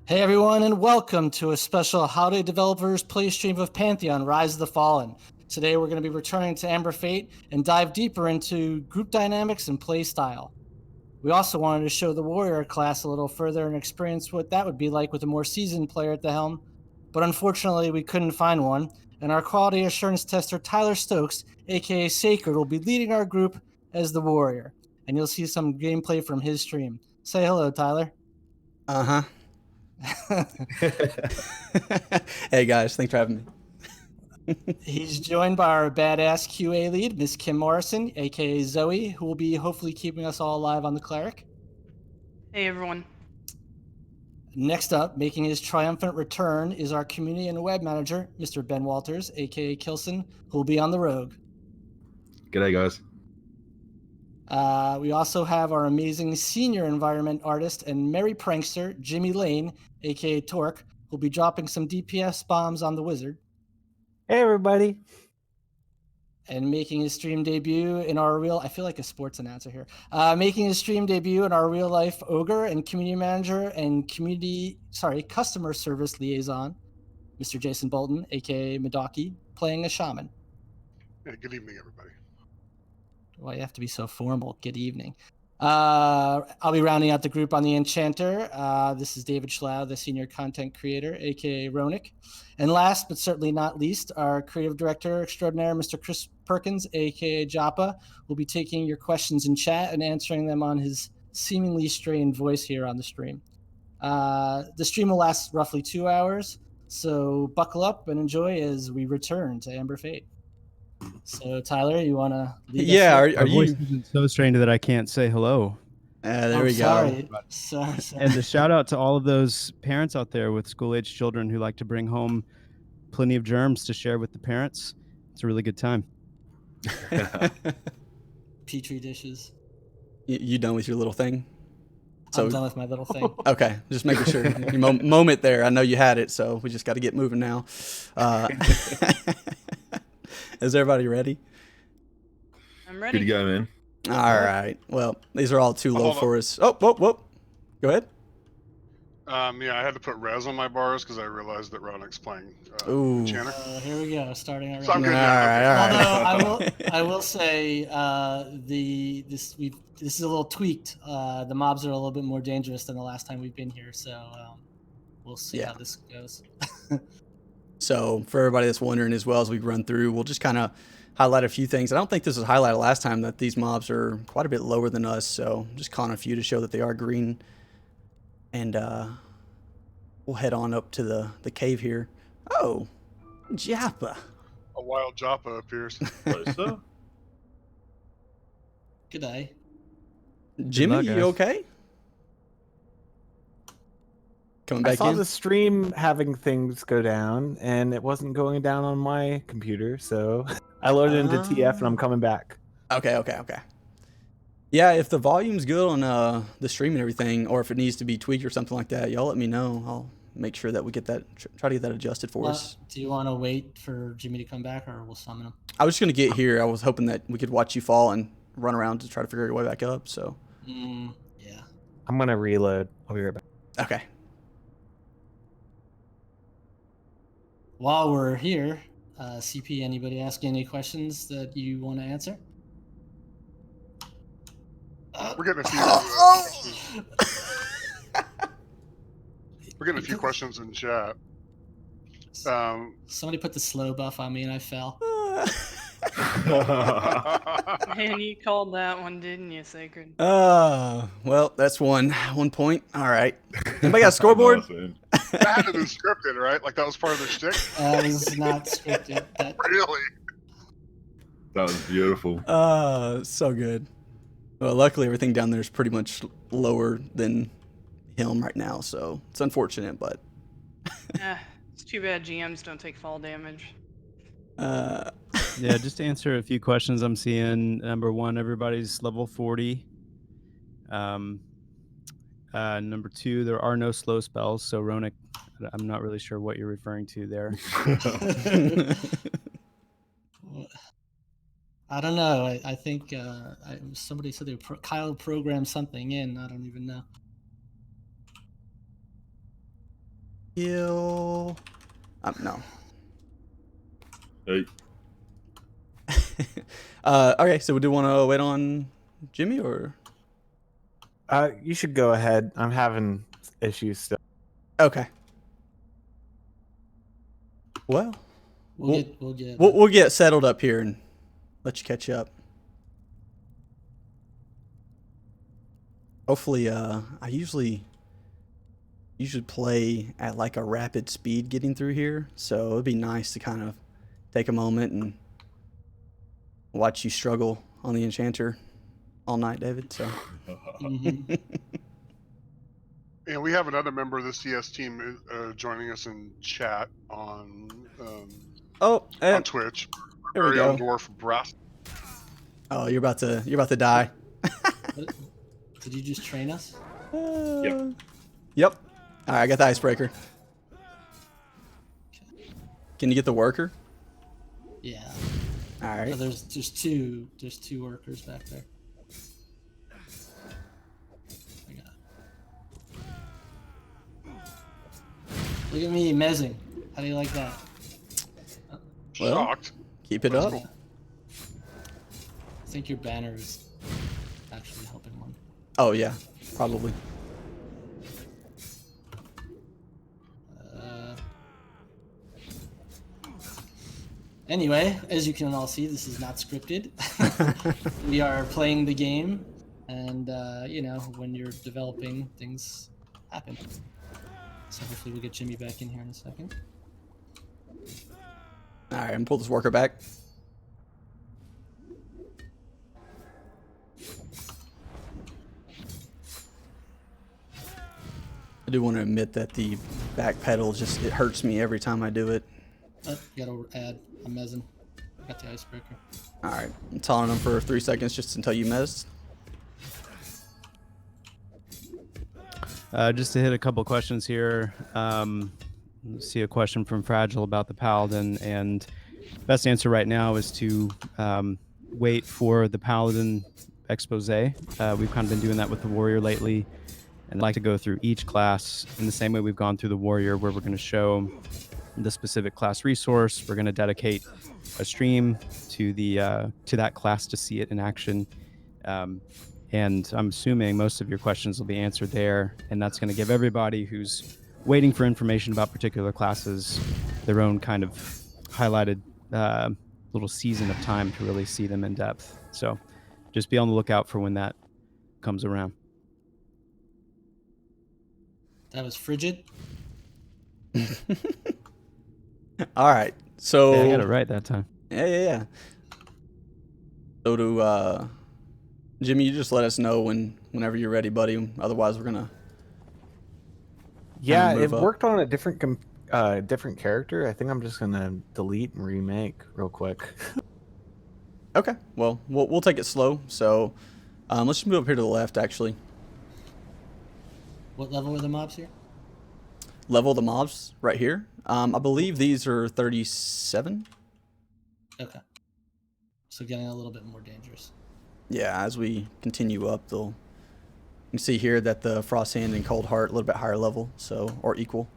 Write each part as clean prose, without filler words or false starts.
Hey everyone, and welcome to a special Holiday Developers play stream of Pantheon: Rise of the Fallen. Today we're going to be returning to Amberfaet and dive deeper into group dynamics and play style. We also wanted to show the warrior class a little further and experience what that would be like with a more seasoned player at the helm, but unfortunately we couldn't find one, and our quality assurance tester Tyler Stokes, aka Sacred, will be leading our group as the warrior, and you'll see some gameplay from his stream. Say hello, Tyler. Uh-huh. Hey guys, thanks for having me. He's joined by our badass QA lead, Miss Kim Morrison, aka Zoe, who will be hopefully keeping us all alive on the cleric. Hey everyone. Next up, making his triumphant return, is our community and web manager, Mr. Ben Walters, aka Kilson, who will be on the rogue. G'day, guys. We also have our amazing senior environment artist and merry prankster, Jimmy Lane, aka Torque, who will be dropping some DPS bombs on the wizard. Hey everybody. And making his stream debut in our real, I feel like a sports announcer here, making his stream debut in our real life ogre and community manager and customer service liaison, Mr. Jason Bolton, aka Medaki, playing a shaman. Yeah, good evening, everybody. Why you have to be so formal? Good evening. I'll be rounding out the group on the Enchanter. This is David Schlau, the senior content creator, aka Ronick. And last but certainly not least, our creative director extraordinaire, Mr. Chris Perkins, aka Joppa, will be taking your questions in chat and answering them on his seemingly strained voice here on the stream. The stream will last roughly 2 hours, so buckle up and enjoy as we return to Amberfaet. So, Tyler, you want to lead us? Yeah, here? are My voice you? isn't so strained that I can't say hello. There we Sorry. go. Sorry. And a shout out to all of those parents out there with school-age children who like to bring home plenty of germs to share with the parents. It's a really good time. Petri dishes. You done with your little thing? I'm done with my little thing. Okay, just making sure. Your moment there. I know you had it, so we just got to get moving now. Is everybody ready? I'm ready. Good to go, man. All right. Well, these are all too low Hold on. for us. Oh, whoa. Go ahead. Yeah, I had to put res on my bars because I realized that Ronick's playing Ooh. Enchanter. Here we go. Starting already. So I'm good All now. right. Although I will say this is a little tweaked. The mobs are a little bit more dangerous than the last time we've been here, so we'll see how this goes. So for everybody that's wondering as well as we run through, we'll just kind of highlight a few things. I don't think this was highlighted last time that these mobs are quite a bit lower than us, so just calling a few to show that they are green. And we'll head on up to the cave here. Oh, Joppa. A wild Joppa appears. Closer. Good day. Jimmy, luck, you guys. okay? Coming I back saw in? the stream having things go down, and it wasn't going down on my computer, so I loaded into TF, and I'm coming back. Okay. Yeah, if the volume's good on the stream and everything, or if it needs to be tweaked or something like that, y'all let me know. I'll make sure that we get that, try to get that adjusted for us. Do you want to wait for Jimmy to come back, or we'll summon him? I was just gonna get here. I was hoping that we could watch you fall and run around to try to figure your way back up. So. Yeah. I'm gonna reload. I'll be right back. Okay. While we're here, CP, anybody asking any questions that you want to answer? We're getting a few. We're getting a few questions in chat. Somebody put the slow buff on me and I fell. Man, you called that one, didn't you, Sacred? Well, that's one point. All right. Anybody got a scoreboard? Nice, man. That had to be scripted, right? Like that was part of the shtick? That is not scripted. Really? That was beautiful. So good. Well, luckily everything down there is pretty much lower than him right now, so it's unfortunate, but. It's too bad GMs don't take fall damage. Yeah, just to answer a few questions I'm seeing. Number one, everybody's level 40. Number two, there are no slow spells, so Ronick, I'm not really sure what you're referring to there. I don't know. I think somebody said Kyle programmed something in. I don't even know. Heal. No. Hey, Okay, so we do want to wait on Jimmy or? You should go ahead. I'm having issues still. Okay. Well, We'll get settled up here and let you catch up. Hopefully, I usually play at like a rapid speed getting through here, so it'd be nice to kind of take a moment and watch you struggle on the enchanter all night, David. So. Mhm. And we have another member of the CS team joining us in chat on Oh, and Twitch. there we Very own go. dwarf Brass. Oh, you're about to die. Did you just train us? Yep. All right, I got the icebreaker. Can you get the worker? Yeah. All right. Oh, there's two workers back there. I got it. Look at me mezzing. How do you like that? Well, Shocked. keep it That's up. cool. I think your banner is actually helping one. Oh yeah, probably. Anyway, as you can all see, this is not scripted. We are playing the game, and when you're developing, things happen. So hopefully we'll get Jimmy back in here in a second. All right, I'm pull this worker back. I do want to admit that the back pedal it hurts me every time I do it. Gotta add a mezzin. I got the icebreaker. All right, I'm taunting him for 3 seconds just until you mess. Just to hit a couple questions here. See a question from Fragile about the Paladin, and best answer right now is to wait for the Paladin expose. We've kind of been doing that with the Warrior lately, and I'd like to go through each class in the same way we've gone through the Warrior, where we're going to show the specific class resource. We're going to dedicate a stream to that class to see it in action. And I'm assuming most of your questions will be answered there, and that's going to give everybody who's waiting for information about particular classes their own kind of highlighted little season of time to really see them in depth. So just be on the lookout for when that comes around. That was frigid. All right, so Yeah, I got it right that time. Yeah. So to Jimmy, you just let us know whenever you're ready, buddy. Otherwise, we're gonna. Yeah, move it up. worked on a different different character. I think I'm just gonna delete and remake real quick. Okay. Well, we'll take it slow. So let's just move up here to the left, actually. What level are the mobs here? Level the mobs right here. I believe these are 37. Okay. So getting a little bit more dangerous. Yeah, as we continue up, you can see here that the Frost Hand and Cold Heart a little bit higher level, or equal.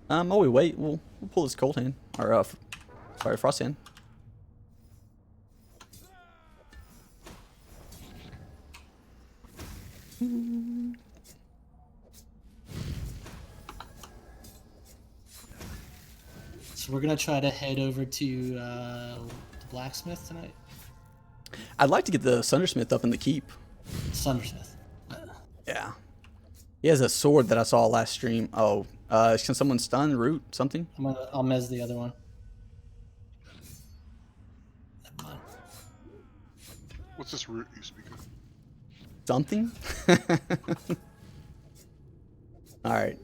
While we wait, we'll pull this Cold Hand, or Frost Hand. So we're gonna try to head over to the blacksmith tonight. I'd like to get the Sundersmith up in the keep. Sundersmith. Yeah. He has a sword that I saw last stream. Oh, can someone stun, root, something? I'll mez the other one. Never mind. What's this root you speak of? Something? Alright.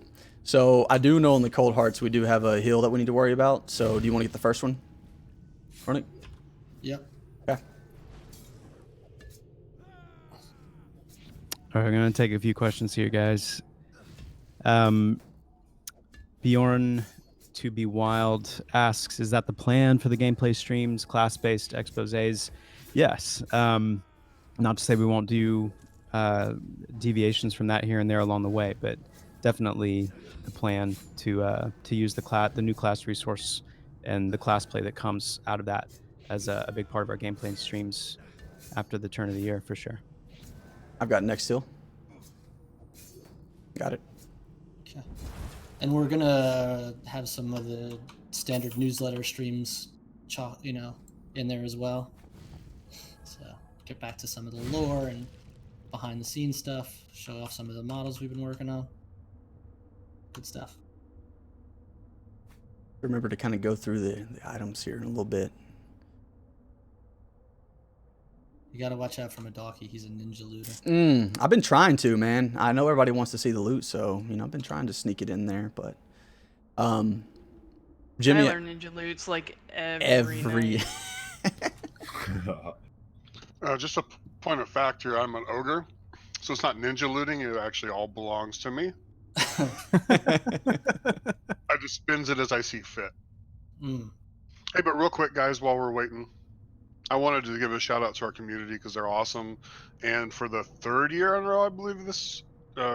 So I do know in the Cold Hearts we do have a heal that we need to worry about. So do you want to get the first one? Run it? Yep. Okay. All right, I'm going to take a few questions here, guys. Bjorn to be wild asks, is that the plan for the gameplay streams, class-based exposés? Yes. Not to say we won't do deviations from that here and there along the way, but definitely the plan to use the new class resource and the class play that comes out of that as a big part of our gameplay and streams after the turn of the year for sure. I've got next still. Got it. Okay. And we're gonna have some of the standard newsletter streams, in there as well. So get back to some of the lore and behind the scenes stuff. Show off some of the models we've been working on. Good stuff. Remember to kind of go through the items here in a little bit. You gotta watch out for Madaki. He's a ninja looter. I've been trying to, man. I know everybody wants to see the loot, so I've been trying to sneak it in there, but Jimmy, Tyler ninja loots like every night. Just a point of fact here, I'm an ogre, so it's not ninja looting, it actually all belongs to me. I just spins it as I see fit. Hey, but real quick, guys, while we're waiting, I wanted to give a shout out to our community because they're awesome. And for the third year in a row, I believe this,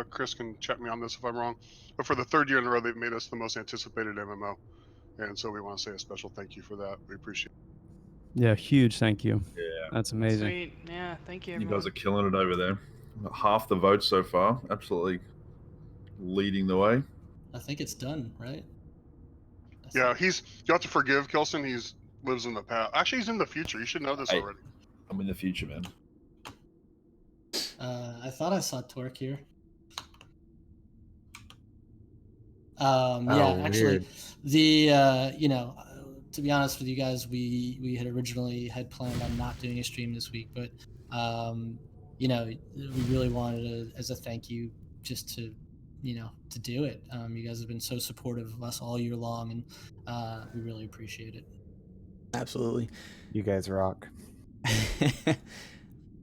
Chris can check me on this if I'm wrong, but for the third year in a row, they've made us the most anticipated MMO. And so we want to say a special thank you for that. We appreciate it. Yeah, huge thank you. Yeah. That's amazing. Sweet. Yeah, thank you, You everyone. guys are killing it over there. Half the votes so far. Absolutely leading the way. I think it's done, right? Yeah, you have to forgive Kelson. He's lives in the past. Actually, he's in the future. You should know this Hey. already. I'm in the future, man. I thought I saw Torque here. Actually, weird. to be honest with you guys, we had originally planned on not doing a stream this week, but we really wanted to, as a thank you, just to do it. You guys have been so supportive of us all year long, and we really appreciate it. Absolutely. You guys rock.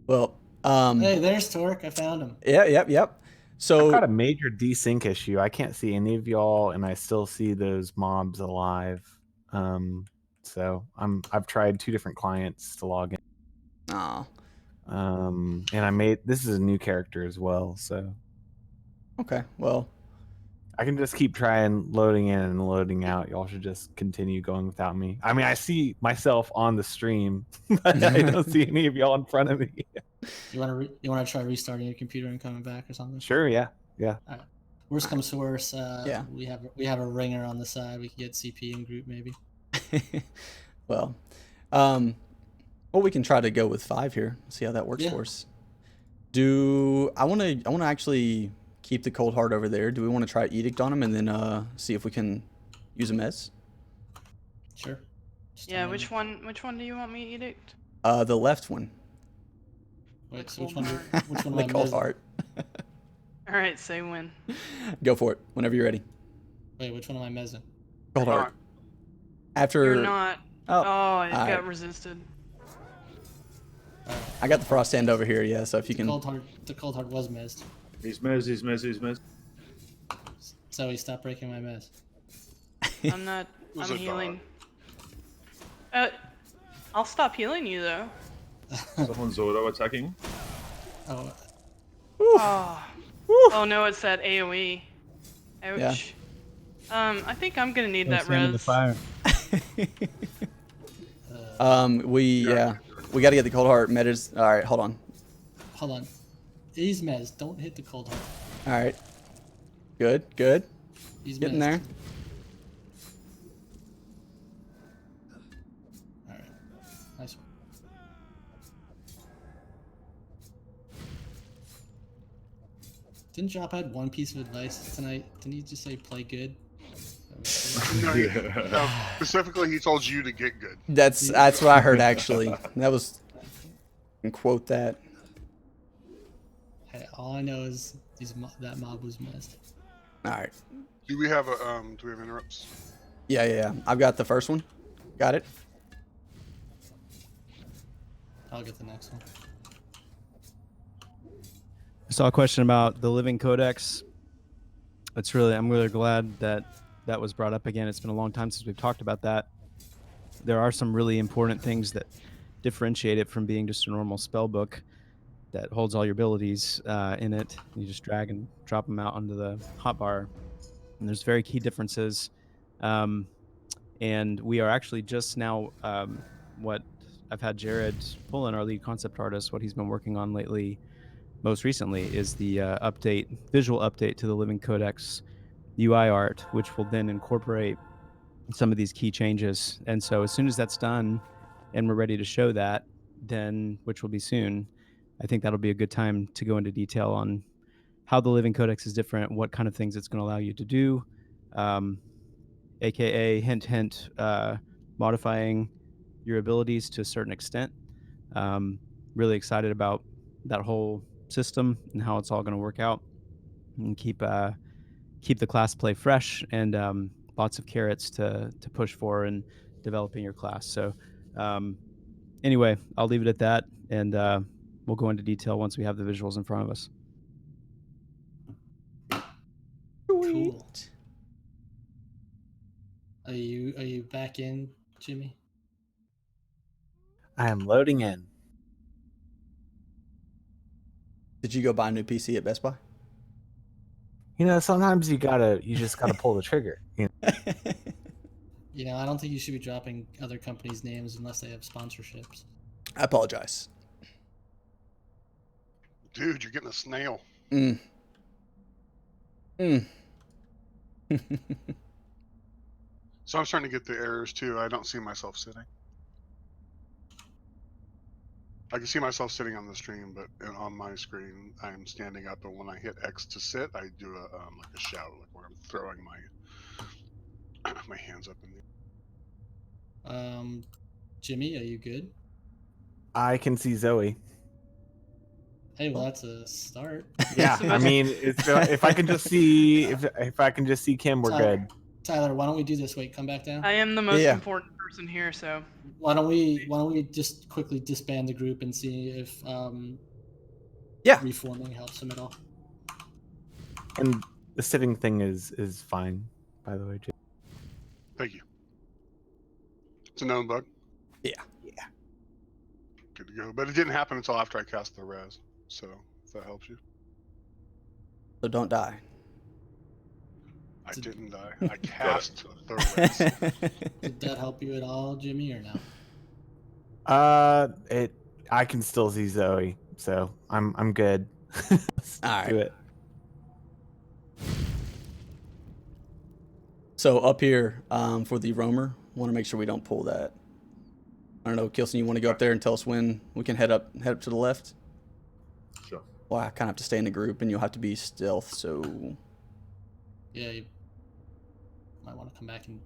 Well, Hey, there's Torque. I found him. Yep. So I've got a major desync issue. I can't see any of y'all, and I still see those mobs alive. So I've tried 2 different clients to log in. Aw. And this is a new character as well, so Okay. Well, I can just keep trying loading in and loading out. Y'all should just continue going without me. I mean, I see myself on the stream, but I don't see any of y'all in front of me. You want to try restarting your computer and coming back or something? Sure, yeah. Worst comes to worst, Yeah. we have a ringer on the side. We can get CP in group maybe. well, we can try to go with 5 here. See how that works for us. I want to actually keep the cold heart over there. Do we want to try edict on him and then see if we can use him as? Sure. Just Yeah, tell me. which one do you want me to edict? The left one. Wait, so cold which one The am I cold missing? heart. All right, say when. Go for it. Whenever you're ready. Wait, which one am I missing? Cold heart. After You're not. Oh, it alright. got resisted. I got the frost hand over here. Yeah. So if you can. The cold heart was missed. He's missed. So he stopped breaking my miss. I'm not. Was I'm it healing. I'll stop healing you though. Someone's auto attacking. Oh, Oh no, it's that AOE. Ouch. I think I'm gonna need that Stand in the res. fire. We got to get the cold heart metas. All right. Hold on. hold on. He's mez. Don't hit the cold heart. All right. Good. He's Getting mez. there. All right. Nice one. Didn't Drop had one piece of advice tonight? Didn't he just say play good? No, specifically, he told you to get good. That's what I heard actually. That was. Can quote that. Hey, all I know is that mob was missed. All right. Do we have interrupts? Yeah. I've got the first one. Got it. I'll get the next one. I saw a question about the Living Codex. I'm really glad that was brought up again. It's been a long time since we've talked about that. There are some really important things that differentiate it from being just a normal spell book. that holds all your abilities in it. You just drag and drop them out onto the hotbar, and there's very key differences. And we are actually just now what I've had Jared pull in, our lead concept artist. What he's been working on lately, most recently, is the visual update to the Living Codex UI art, which will then incorporate some of these key changes. And so as soon as that's done and we're ready to show that, then, which will be soon, I think that'll be a good time to go into detail on how the Living Codex is different, what kind of things it's going to allow you to do, aka hint hint, modifying your abilities to a certain extent. Really excited about that whole system and how it's all going to work out, and keep the class play fresh, and lots of carrots to push for in developing your class. So anyway, I'll leave it at that, and we'll go into detail once we have the visuals in front of us. Cool. Are you back in, Jimmy? I am loading in. Did you go buy a new PC at Best Buy? You know, sometimes you just gotta pull the trigger. You know? You know, I don't think you should be dropping other companies' names unless they have sponsorships. I apologize. Dude, you're getting a snail. Mm. So I'm starting to get the errors too. I don't see myself sitting. I can see myself sitting on the stream, but on my screen, I'm standing up. And when I hit X to sit, I do a like a shout, like where I'm throwing my hands up in the air. Jimmy, are you good? I can see Zoe. Hey, well, that's a start. Yeah, I mean, if I can just see if I can just see Kim, we're good. Tyler, why don't we do this? Wait, come back down. I am the most important person here, so. Why don't we just quickly disband the group and see if reforming helps them at all? And the sitting thing is fine, by the way, Jay. Thank you. It's a known bug. Yeah. Good to go. But it didn't happen until after I cast the res. So if that helps you. So don't die. I didn't die. I cast the res. Did that help you at all, Jimmy, or no? I can still see Zoe, so I'm good. All right. Do it. So up here, for the roamer, want to make sure we don't pull that. I don't know, Kilson, you want to go up there and tell us when we can head up to the left? Sure. Well, I kind of have to stay in the group, and you'll have to be stealth. So Yeah, you might want to come back and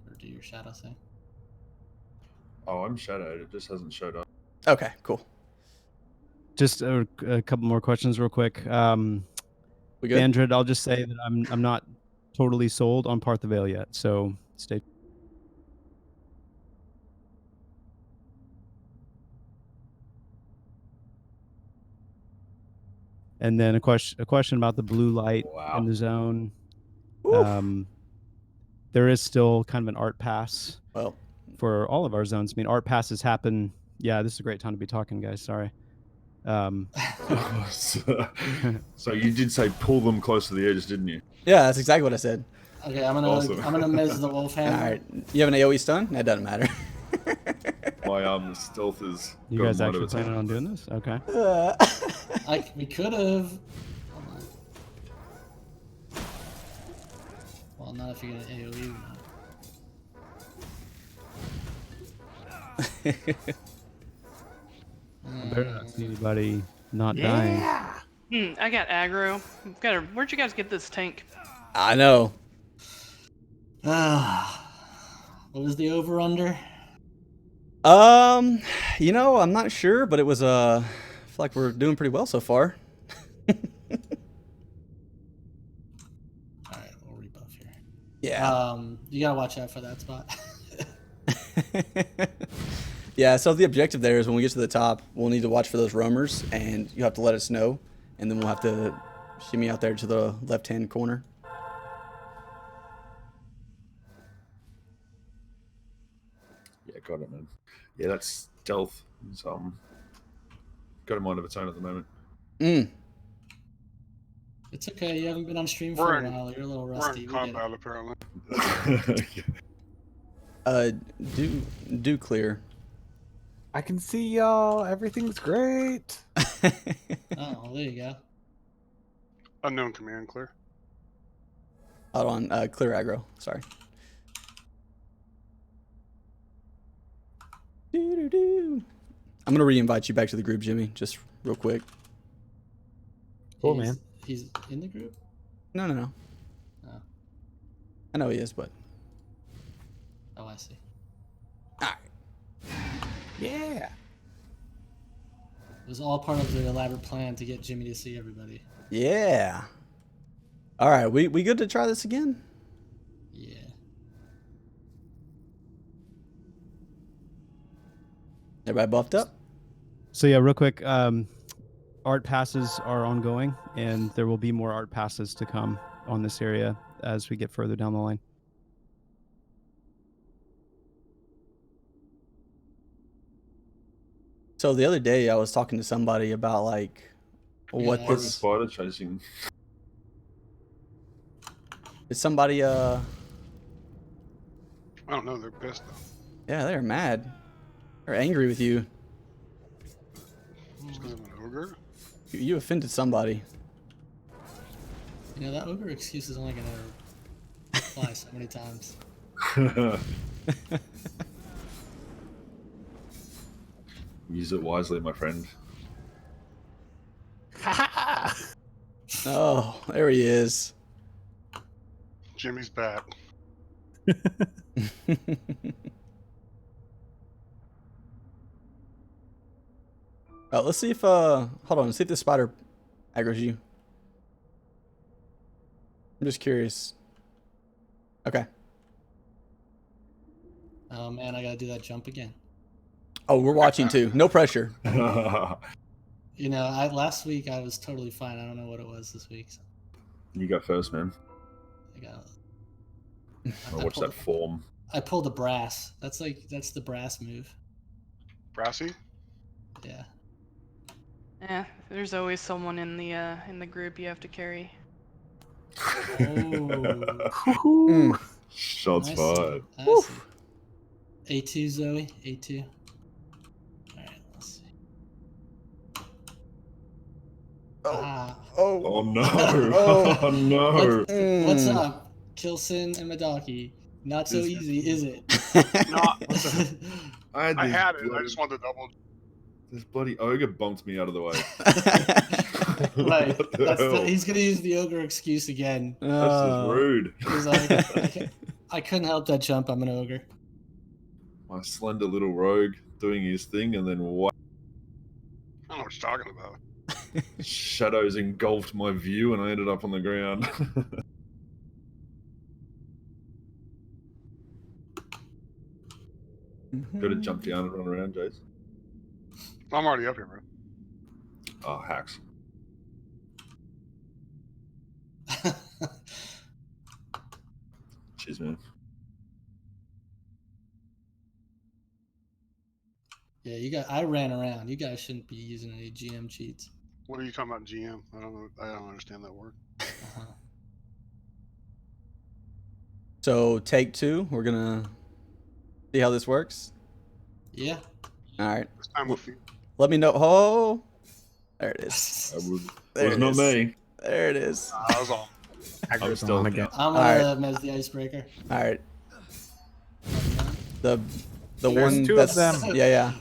or do your shadow thing. Oh, I'm shadowed. It just hasn't showed up. okay, cool. Just a couple more questions real quick. We good? Andred, I'll just say that I'm not totally sold on Part the Veil yet, so stay. And then a question about the blue light in the zone. There is still kind of an art pass for all of our zones. I mean, art passes happen. Yeah, this is a great time to be talking, guys. Sorry. So you did say pull them close to the edges, didn't you? Yeah, that's exactly what I said. Okay, I'm gonna miss the wolf hand. All right, you have an AOE stun? That doesn't matter. My stealth is. You guys actually planning on doing this? Okay. We could have. Well, not if you're gonna AOE. I better not see anybody not dying. I got aggro. Where'd you guys get this tank? I know. What was the over under? You know, I'm not sure, but it was I feel like we're doing pretty well so far. Alright, we'll rebuff here. Yeah. You gotta watch out for that spot. Yeah, so the objective there is when we get to the top, we'll need to watch for those roamers, and you have to let us know, and then we'll have to shimmy out there to the left-hand corner. Yeah, got it, man. Yeah, that's stealth. got a mind of its own at the moment. It's okay. You haven't been on stream We're for a in- while. You're a little We're rusty. in We get it. combat apparently. Do clear. I can see y'all. Everything's great. Oh, well, there you go. Unknown command clear. Hold on, clear aggro. Sorry. I'm gonna re-invite you back to the group, Jimmy, just real quick. Cool, He's- man. He's in the group? No. Oh. I know he is, but Oh, I see. Yeah. It was all part of the elaborate plan to get Jimmy to see everybody. yeah. All right, we good to try this again? Yeah. Everybody buffed up? So yeah, real quick, art passes are ongoing, and there will be more art passes to come on this area as we get further down the line. So the other day I was talking to somebody about like what Yeah. Poison this spider chasing. is somebody I don't know. They're pissed though. yeah, they're mad. They're angry with you. Just because I'm an ogre. You offended somebody. You know, that ogre excuse is only going to fly so many times. Use it wisely, my friend. Oh, there he is. Jimmy's back. Let's see if hold on, let's see if the spider aggroes you. I'm just curious. Okay. Oh, man, I got to do that jump again. Oh, we're watching too. No pressure. You know, last week I was totally fine. I don't know what it was this week. So You go first, man. I got. I watch that form. I pulled a brass. That's the brass move. Brassy. Yeah. Yeah, there's always someone in the group you have to carry. Oh. Shots I see. fired. I see. A2, Zoe. A2. All right, let's see. Ah. Oh no! Oh. Oh no! What's up, Kilson and Madaki? Not so This- easy, is it? I had, I this had it. I bloody- just wanted to double. This bloody ogre bumped me out of the way. Right. What the hell? He's gonna use the ogre excuse again. That's just rude. He's like, I couldn't help that jump. I'm an ogre. My slender little rogue doing his thing, and then what? I don't know what you're talking about. Shadows engulfed my view, and I ended up on the ground. Gotta jump down and run around, Jace. I'm already up here, bro. Oh, hacks. Cheers, man. Yeah, I ran around. You guys shouldn't be using any GM cheats. What are you talking about, GM? I don't know. I don't understand that word. Uh-huh. So take 2. We're gonna see how this works. Yeah. All right. This time with you. Let me know. Oh, there it is. That was There it not is. me. There it is. I was all. I'm still on again. I'm All gonna mez the icebreaker. All right. The There's one 2 of that's them. yeah.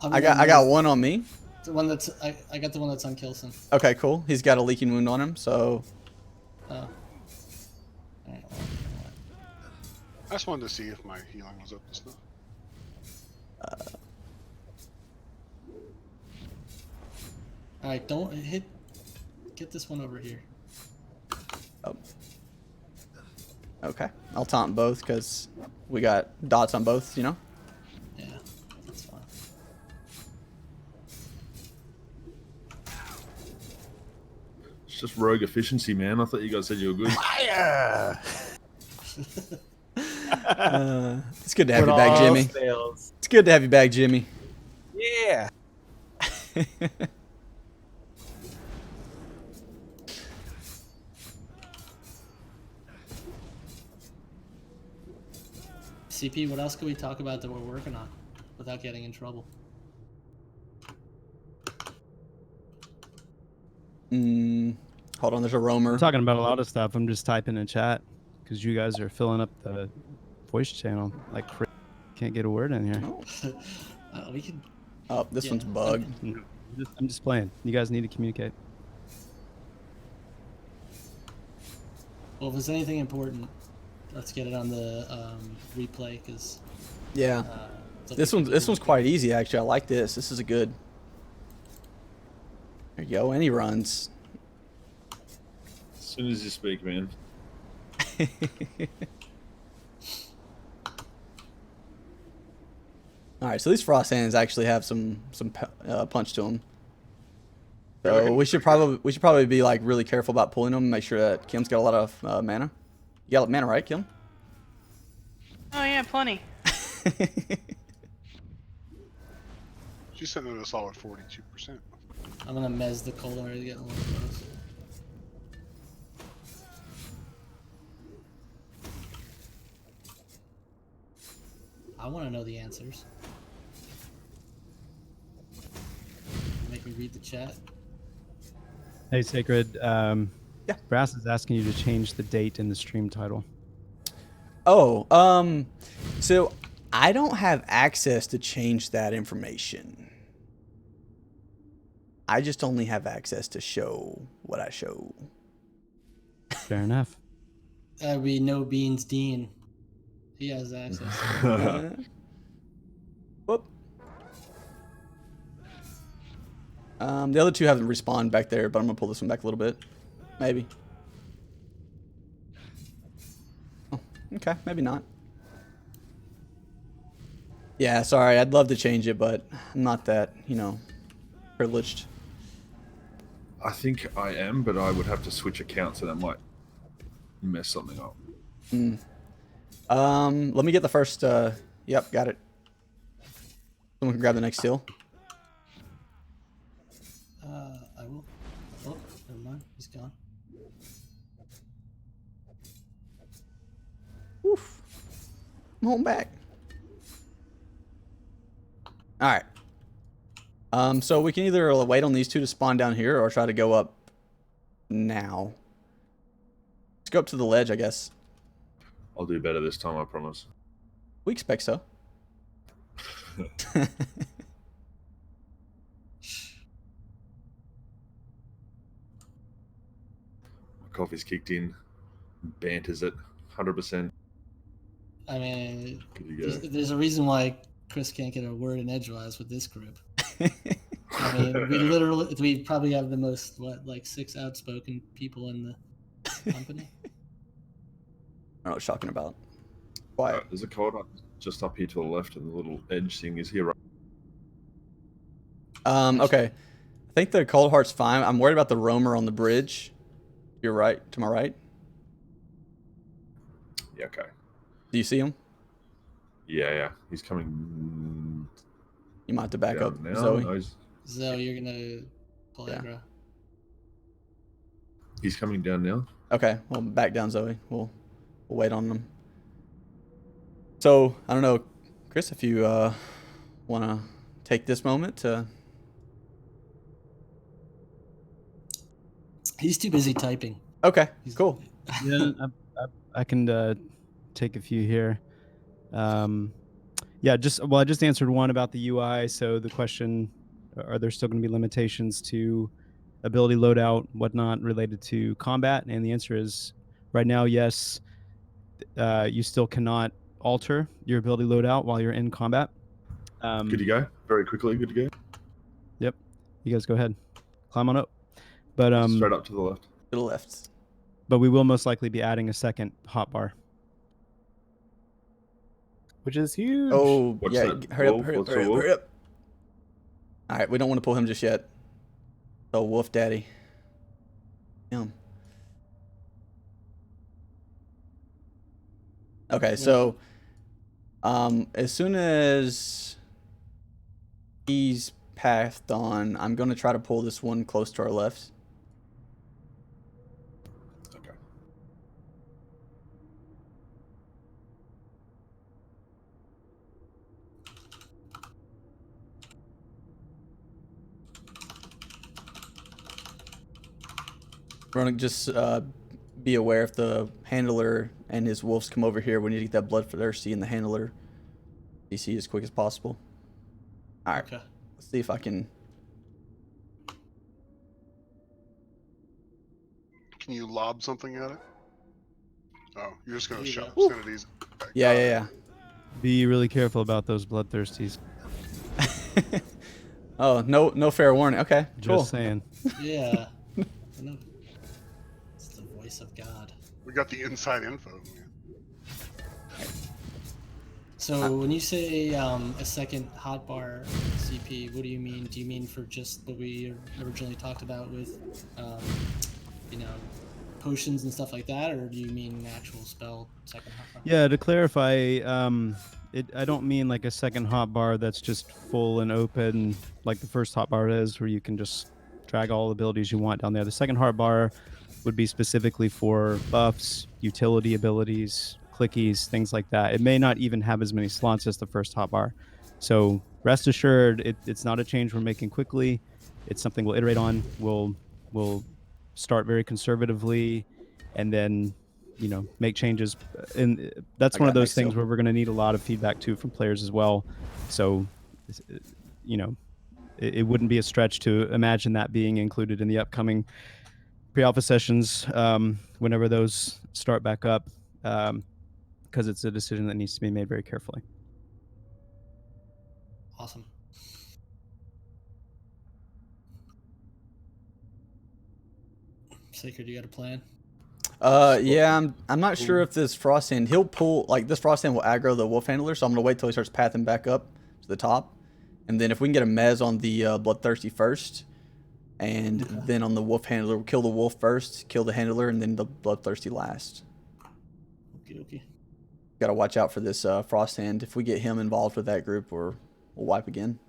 I'm I gonna got mez one on me. the one that's I got the one that's on Kilson. Okay, cool. He's got a leaking wound on him, so Oh. All right, well, I just wanted to see if my healing was up to snuff. all right, don't hit. Get this one over here. oh. Okay. I'll taunt both because we got dots on both, you know? Yeah, that's fine. It's just rogue efficiency, man. I thought you guys said you were good. Fire! It's good to have you back, Jimmy. Fails. It's good to have you back, Jimmy. Yeah. CP, what else can we talk about that we're working on without getting in trouble? Hold on, there's a roamer. We're talking about a lot of stuff. I'm just typing in chat because you guys are filling up the voice channel like crazy. Can't get a word in here. We can. Oh, this one's bugged. I'm just playing. You guys need to communicate. Well, if there's anything important, let's get it on the replay, because Yeah. This one's quite easy actually. I like this. This is a good. There you go. And he runs. As soon as you speak, man. All right, so these frost hands actually have some punch to them. So we should probably be like really careful about pulling them. Make sure that Kim's got a lot of mana. You got mana, right, Kim? Oh yeah, plenty. She's sitting at a solid 42%. I'm gonna mez the cold already to get a little close. I want to know the answers. Make me read the chat. Hey, Sacred. Yeah. Brass is asking you to change the date in the stream title. Oh, so I don't have access to change that information. I just only have access to show what I show. Fair enough. That'd be No Beans Dean. He has access. Whoop. The other two haven't respawned back there, but I'm gonna pull this one back a little bit. Maybe. Oh, okay, maybe not. Yeah, sorry, I'd love to change it, but I'm not that, privileged. I think I am, but I would have to switch accounts, and that might mess something up. Let me get the first. Yep, got it. Someone can grab the next seal. I will. Oh, never mind. He's gone. Woof. I'm home back. All right. So we can either wait on these two to spawn down here or try to go up now. Let's go up to the ledge, I guess. I'll do better this time, I promise. We expect so. My coffee's kicked in. Banters it. 100%. I mean, Good to go. there's a reason why Chris can't get a word in edgewise with this group. I mean, we probably have the most, 6 outspoken people in the company. I don't know what you're talking about. Quiet. There's a code just up here to the left, and the little edge thing is here. Okay. I think the cold heart's fine. I'm worried about the roamer on the bridge. You're right. To my right. Yeah, okay. Do you see him? Yeah. He's coming. You might have to back up, now. Zoe. No, Zoe, you're gonna pull aggro. he's coming down now. Okay, well, back down, Zoe. We'll wait on them. So, I don't know, Chris, if you want to take this moment to... He's too busy typing. Okay, cool. Yeah, I can take a few here. Yeah, I just answered one about the UI. So the question, are there still going to be limitations to ability loadout, whatnot related to combat? And the answer is right now, yes. You still cannot alter your ability loadout while you're in combat. Good to go. Very quickly. Good to go. Yep. You guys go ahead. Climb on up. But Straight up to the left. To the left. But we will most likely be adding a second hotbar. Which is huge. Oh, What's yeah. that? Hurry up, Wolf? hurry up, What's hurry a up, wolf? hurry up. All right, we don't want to pull him just yet. Oh, Wolf Daddy. Yum. Okay, so as soon as he's pathed on. I'm going to try to pull this one close to our left. Okay. Ronak, just be aware if the handler and his wolves come over here, we need to get that bloodthirsty and the handler DC as quick as possible. All right. Okay. Let's see if I can. Can you lob something at it? Oh, you're just gonna There you shove. go. Send it easy. Okay, Yeah, got it. yeah, Be really careful about those bloodthirsties. yeah. Oh, no fair warning. Okay, cool. Just saying. Yeah. I know. It's the voice of God. We got the inside info. Man. So when you say a second hotbar CP, what do you mean? Do you mean for just what we originally talked about with, you know, potions and stuff like that, or do you mean an actual spell second hotbar? Yeah, to clarify, I don't mean like a second hotbar that's just full and open like the first hotbar is, where you can just drag all the abilities you want down there. The second hotbar would be specifically for buffs, utility abilities, clickies, things like that. It may not even have as many slots as the first hotbar. So rest assured, it's not a change we're making quickly. It's something we'll iterate on. We'll start very conservatively, and then make changes. And that's one of those things where we're going to need a lot of feedback too from players as well. So it wouldn't be a stretch to imagine that being included in the upcoming pre-alpha sessions whenever those start back up, because it's a decision that needs to be made very carefully. Awesome. Sacred, you got a plan? Yeah, I'm not sure if this frost hand, he'll pull, like this frost hand will aggro the wolf handler, so I'm gonna wait till he starts pathing back up to the top, and then if we can get a mez on the bloodthirsty first, and then on the wolf handler, we'll kill the wolf first, kill the handler, and then the bloodthirsty last. Okay. Got to watch out for this frost hand. If we get him involved with that group, we'll wipe again.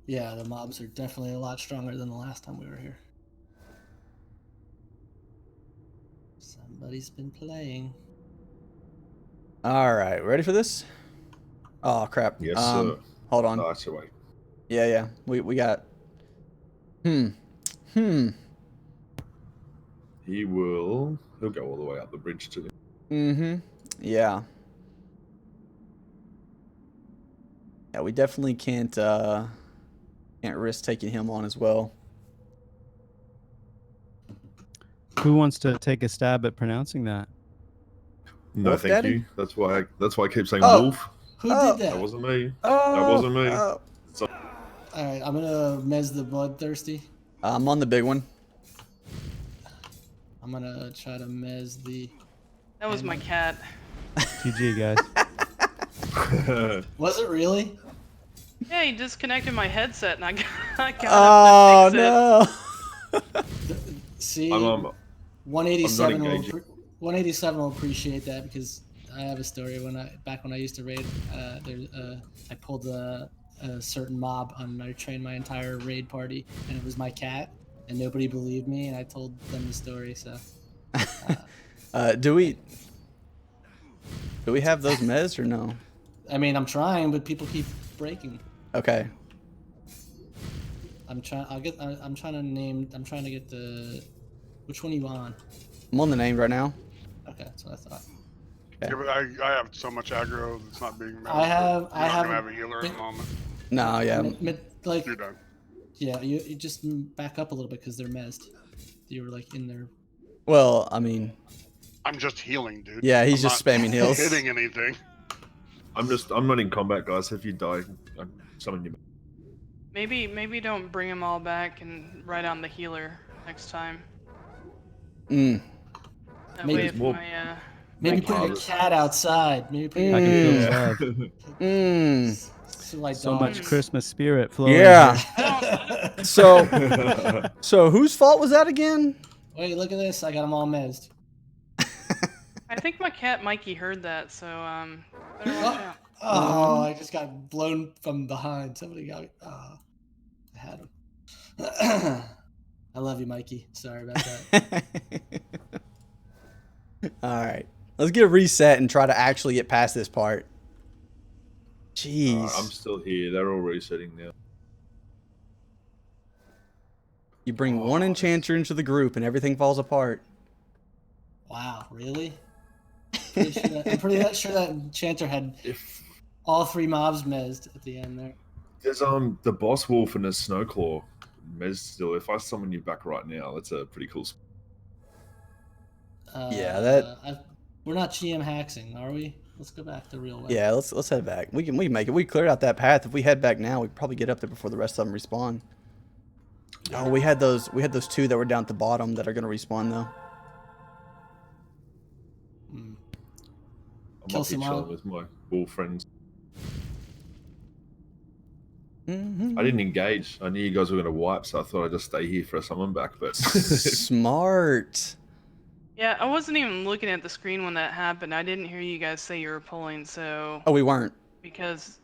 Yeah, the mobs are definitely a lot stronger than the last time we were here. Somebody's been playing. All right, ready for this? Oh crap. Yes, sir. Hold on. No, that's away. Yeah. We got. He'll go all the way up the bridge to the. Yeah. Yeah, we definitely can't risk taking him on as well. Who wants to take a stab at pronouncing that? No, Wolf thank Daddy? you. That's why I keep saying Oh. wolf. Who did that? That wasn't me. Oh, That wasn't me. All right, I'm gonna mez the bloodthirsty. I'm on the big one. I'm gonna try to mez the. That was my cat. GG, guys. Was it really? Yeah, he disconnected my headset and I got Oh up to fix it. no. See, I'm 187 I'm not will engaging. 187 will appreciate that, because I have a story back when I used to raid. I pulled a certain mob on. I trained my entire raid party, and it was my cat, and nobody believed me, and I told them the story. So, Do we have those mez or no? I mean, I'm trying, but people keep breaking. Okay. I'm trying to get the. Which one are you on? I'm on the name right now. Okay, that's what I thought. Yeah, but I have so much aggro that's not being managed. I have a healer at the moment. No, yeah. Like, You're done. yeah, you just back up a little bit because they're mezzed. You were like in there. Well, I mean, I'm just healing, dude. yeah, he's I'm just not spamming heals. hitting anything. I'm not in combat, guys. If you die, I'm summoning you. Maybe don't bring them all back and write on the healer next time. Mm. That Maybe way if more- Maybe Thank put you. your cat outside. Maybe put I your can feel the love. Mm. so, like So dogs. much Christmas spirit flowing. Yeah. So whose fault was that again? Wait, look at this. I got them all mezzed. I think my cat Mikey heard that, so better watch out. Oh, I just got blown from behind. Somebody got me. Oh, I had him. I love you, Mikey. Sorry about that. All right. Let's get a reset and try to actually get past this part. Jeez. I'm still here. They're all resetting now. You bring one enchanter into the group and everything falls apart. Wow, really? I'm pretty sure that enchanter had all 3 mobs mezzed at the end there. There's the boss wolf and the snowclaw mez still. If I summon you back right now, that's a pretty cool. We're not GM hacking, are we? Let's go back the real way. Yeah, let's head back. We can make it. We cleared out that path. If we head back now, we could probably get up there before the rest of them respawn. Oh, we had those 2 that were down at the bottom that are gonna respawn though. I might be chilling with my wolf friends. I didn't engage. I knew you guys were gonna wipe, so I thought I'd just stay here for a summon back. But Smart. Yeah, I wasn't even looking at the screen when that happened. I didn't hear you guys say you were pulling, so... Oh, we weren't. Because...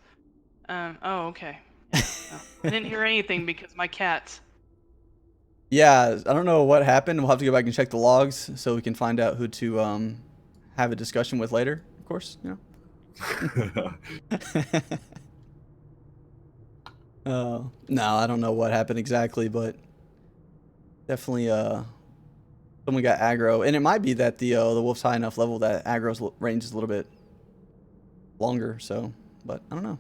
oh, okay. Yeah, no. I didn't hear anything because my cat... Yeah, I don't know what happened. We'll have to go back and check the logs so we can find out who to have a discussion with later, of course, you know. No, I don't know what happened exactly, but definitely someone got aggro, and it might be that the wolf's high enough level that aggro's range is a little bit longer. So, but I don't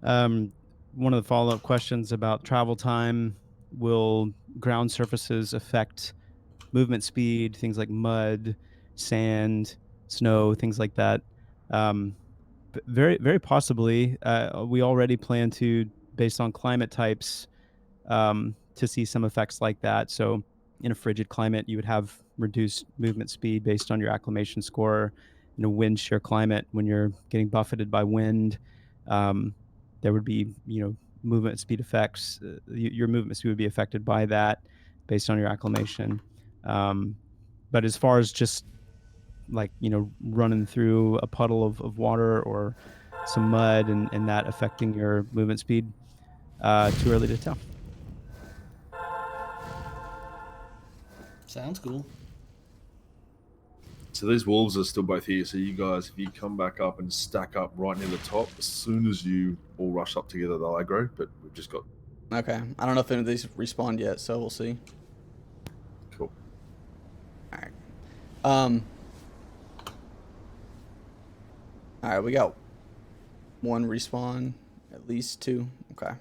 know. One of the follow-up questions about travel time: will ground surfaces affect movement speed? Things like mud, sand, snow, things like that. Very, very possibly. We already plan to, based on climate types, to see some effects like that. So in a frigid climate, you would have reduced movement speed based on your acclimation score. In a wind shear climate, when you're getting buffeted by wind, there would be, movement speed effects. Your movement speed would be affected by that based on your acclimation. But as far as just like, running through a puddle of water or some mud and that affecting your movement speed, too early to tell. Sounds cool. So these wolves are still both here. So you guys, if you come back up and stack up right near the top, as soon as you all rush up together, they'll aggro. But we've just got... Okay. I don't know if any of these respawned yet, so we'll see. Cool. All right. All right, we got 1 respawn, at least 2. Okay.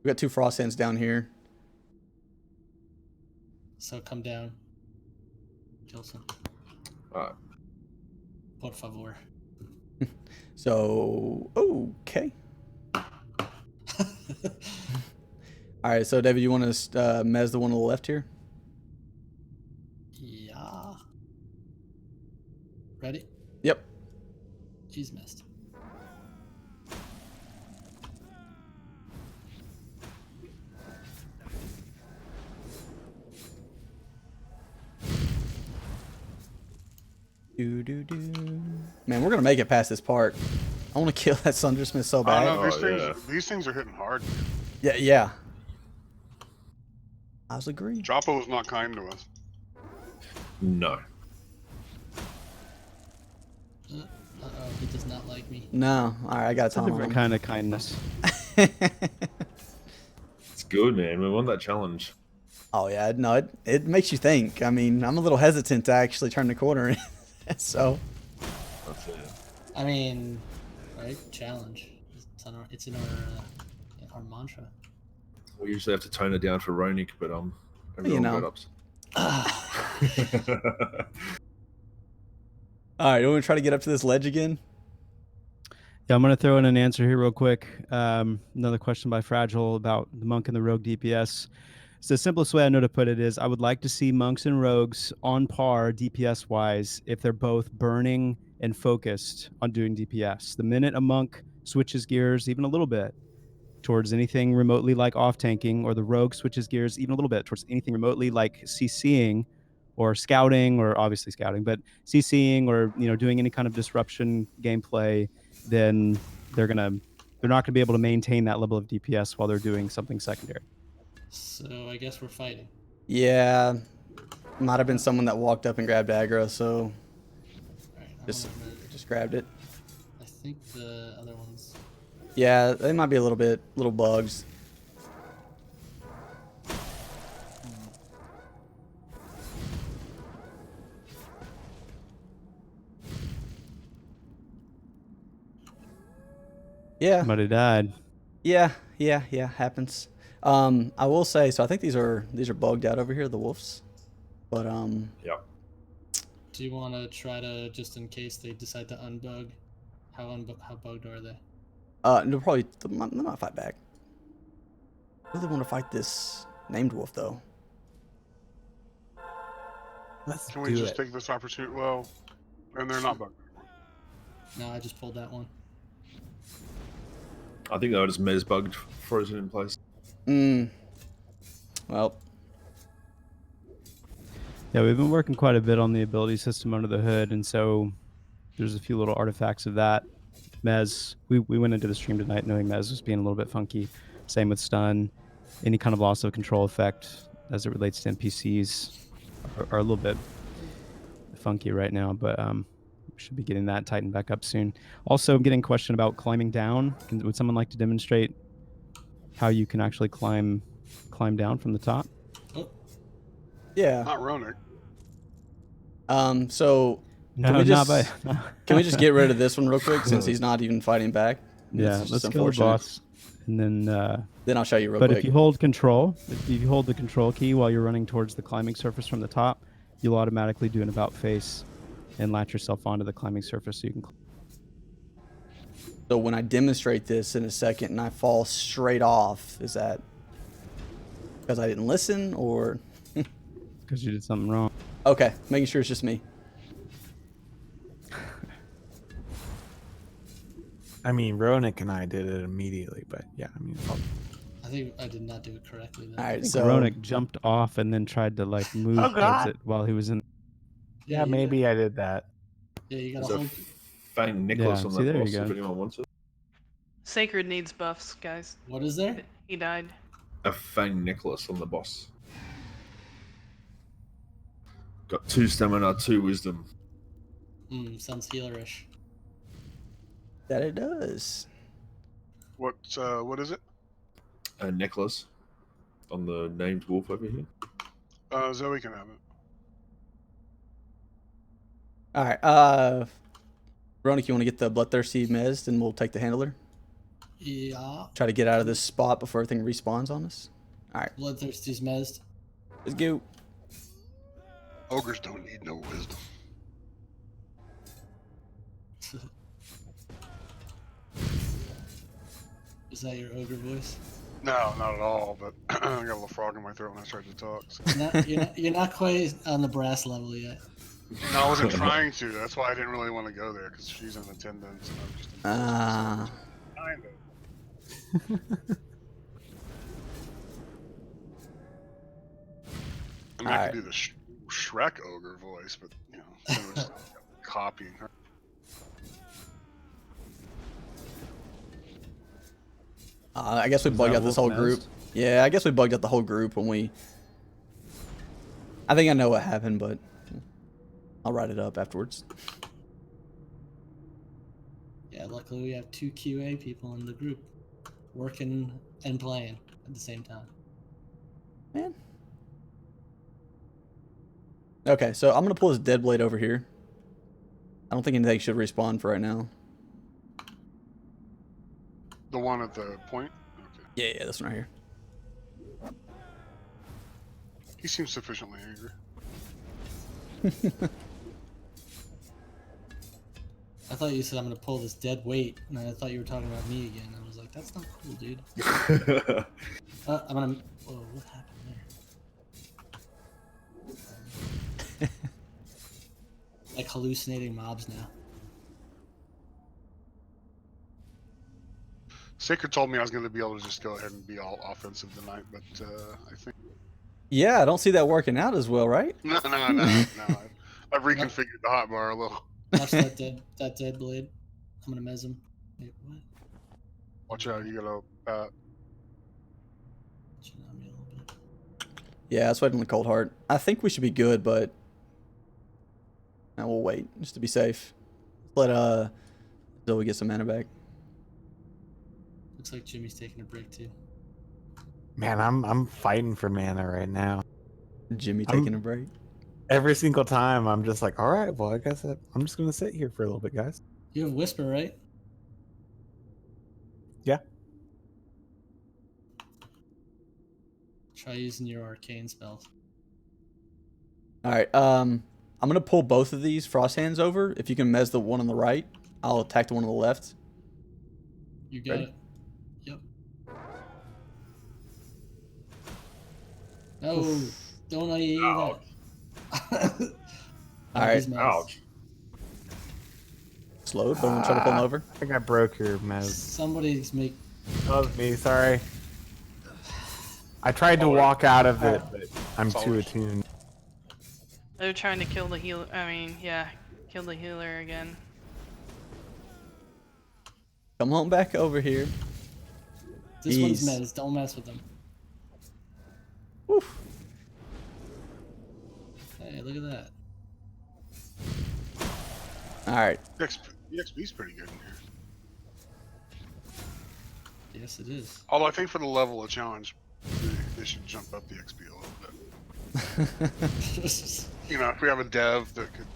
We got 2 frost hands down here. So come down. Jolson. Alright. Por favor. So, okay. Alright, so David, you want to mez the one on the left here? Yeah. Ready? Yep. She's missed. Man, we're gonna make it past this part. I want to kill that Sundersmith so bad. No, these things are hitting hard. Yeah. I was agreeing. Joppa was not kind to us. No. Uh-oh, he does not like me. No. All right, I got It's a different kind of kindness. It's good, man. We want that challenge. Oh yeah, no, it makes you think. I mean, I'm a little hesitant to actually turn the corner. So. That's it. I mean, right? Challenge. It's in our mantra. We usually have to tone it down for Ronick, but everyone got ups. All right, you want to try to get up to this ledge again? Yeah, I'm going to throw in an answer here real quick. Another question by Fragile about the monk and the rogue DPS. So the simplest way I know to put it is I would like to see monks and rogues on par DPS-wise if they're both burning and focused on doing DPS. The minute a monk switches gears even a little bit towards anything remotely like off-tanking, or the rogue switches gears even a little bit towards anything remotely like CCing or scouting, or obviously scouting, but CCing or doing any kind of disruption gameplay, then they're not gonna be able to maintain that level of DPS while they're doing something secondary. So I guess we're fighting. Yeah, might have been someone that walked up and grabbed aggro, so All right, I'm just gonna- just grabbed it. I think the other ones. Yeah, they might be a little bugs. Yeah. Somebody died. Yeah, happens. I will say, so I think these are bugged out over here, the wolves. But Yep. Do you want to try to, just in case they decide to unbug? How bugged are they? no, probably they might fight back. I really want to fight this named wolf though. Let's Can we just take this opportunity? Well, and they're not bugged. No, I just pulled that one. I think they were just mez bugged, frozen in place. Well, Yeah, we've been working quite a bit on the ability system under the hood, and so there's a few little artifacts of that. Mez, we went into the stream tonight knowing Mez was being a little bit funky. Same with stun. Any kind of loss of control effect as it relates to NPCs are a little bit funky right now, but we should be getting that tightened back up soon. Also, I'm getting a question about climbing down. Would someone like to demonstrate how you can actually climb down from the top? yeah. Not Ronick. So No, can we just no. can we just get rid of this one real quick since he's not even fighting back? Yeah, It's let's just kill the unfortunate. boss, and then. Then I'll show you real But quick. if you hold control, if you hold the control key while you're running towards the climbing surface from the top, you'll automatically do an about face and latch yourself onto the climbing surface so you can. So when I demonstrate this in a second and I fall straight off, is that because I didn't listen or? Because you did something wrong. Okay, making sure it's just me. I mean, Ronick and I did it immediately, but yeah, I mean, I think I did not do it correctly. Then. All right, So so Ronick jumped off and then tried to like move Oh, towards God. it while he was in. yeah, you maybe I did that. Yeah, you There's gotta a hold. Fang Nicholas Yeah, on see, that there you boss go. if anyone wants it. Sacred needs buffs, guys. What is there? He died. A Fang Nicholas on the boss. Got 2 stamina, 2 wisdom. Sounds healerish. that it does. What is it? A necklace on the named wolf over here. Zoe can have it. All right, Ronick, you want to get the bloodthirsty mez, and we'll take the handler. Yeah. Try to get out of this spot before everything respawns on us. All right, Bloodthirsty's mezzed. let's go. Ogres don't need no wisdom. Is that your ogre voice? No, not at all. But I got a little frog in my throat when I started to talk. So. You're not quite on the brass level yet. No, I wasn't trying to. That's why I didn't really want to go there because she's in attendance and I'm just. Kind of. I mean, I could do the Shrek ogre voice, but you know, so we're just copying her. I guess we bugged out this whole group. Yeah, I guess we bugged out the whole group when we. I think I know what happened, but I'll write it up afterwards. Yeah, luckily we have 2 QA people in the group, working and playing at the same time. Man. Okay, so I'm gonna pull this dead blade over here. I don't think anything should respawn for right now. The one at the point. Okay. Yeah, this one right here. He seems sufficiently angry. I thought you said I'm gonna pull this dead weight, and I thought you were talking about me again. I was like, that's not cool, dude. I'm gonna. Whoa, what happened there? Like hallucinating mobs now. Sacred told me I was going to be able to just go ahead and be all offensive tonight, but I think Yeah, I don't see that working out as well, right? No. I've reconfigured the hotbar a little. Watch that dead blade. I'm gonna mez him. Wait, what? Watch out, you gotta Chin on me a little bit. Yeah, that's waiting on the cold heart. I think we should be good, but now we'll wait just to be safe. Let Zoe get some mana back. Looks like Jimmy's taking a break too. Man, I'm fighting for mana right now. Jimmy taking a break. Every single time, I'm just like, all right, well, I guess I'm just gonna sit here for a little bit, guys. You have Whisper, right? Yeah. Try using your arcane spells. All right. I'm gonna pull both of these frost hands over. If you can mez the one on the right, I'll attack the one on the left. You got Ready? it. Yep. No, don't I eat that? All right. Ouch. Slowed, but I'm gonna try to pull him over. I think I broke your mez. Somebody's make. That was me. Sorry. I tried to walk out of it, but I'm too attuned. They're trying to kill the healer. I mean, yeah, kill the healer again. Come on back over here. This one's Jeez. mez. Don't mess with them. Woof. Hey, look at that. All right. EXP's pretty good in here. Yes, it is. Although I think for the level of challenge, they should jump up the XP a little bit. You know, if we have a dev that could.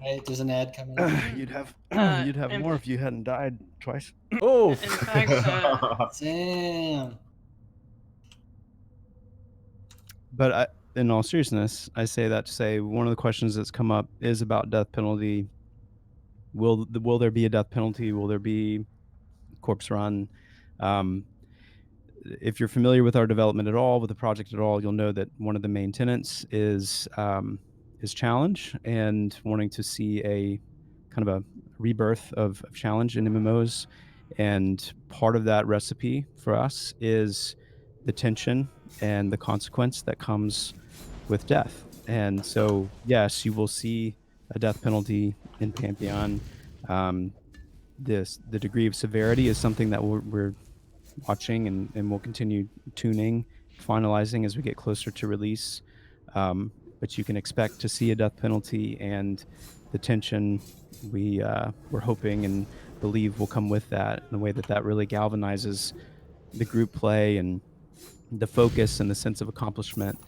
Wait, there's an ad coming up. You'd have and- more if you hadn't died twice. Oh. In fact, Damn. But in all seriousness, I say that to say one of the questions that's come up is about death penalty. Will there be a death penalty? Will there be corpse run? If you're familiar with our development at all, with the project at all, you'll know that one of the main tenets is challenge and wanting to see a kind of a rebirth of challenge in MMOs. And part of that recipe for us is the tension and the consequence that comes with death. And so, yes, you will see a death penalty in Pantheon. The degree of severity is something that we're watching and we'll continue tuning, finalizing as we get closer to release. But you can expect to see a death penalty, and the tension we're hoping and believe will come with that in a way that really galvanizes the group play and the focus and the sense of accomplishment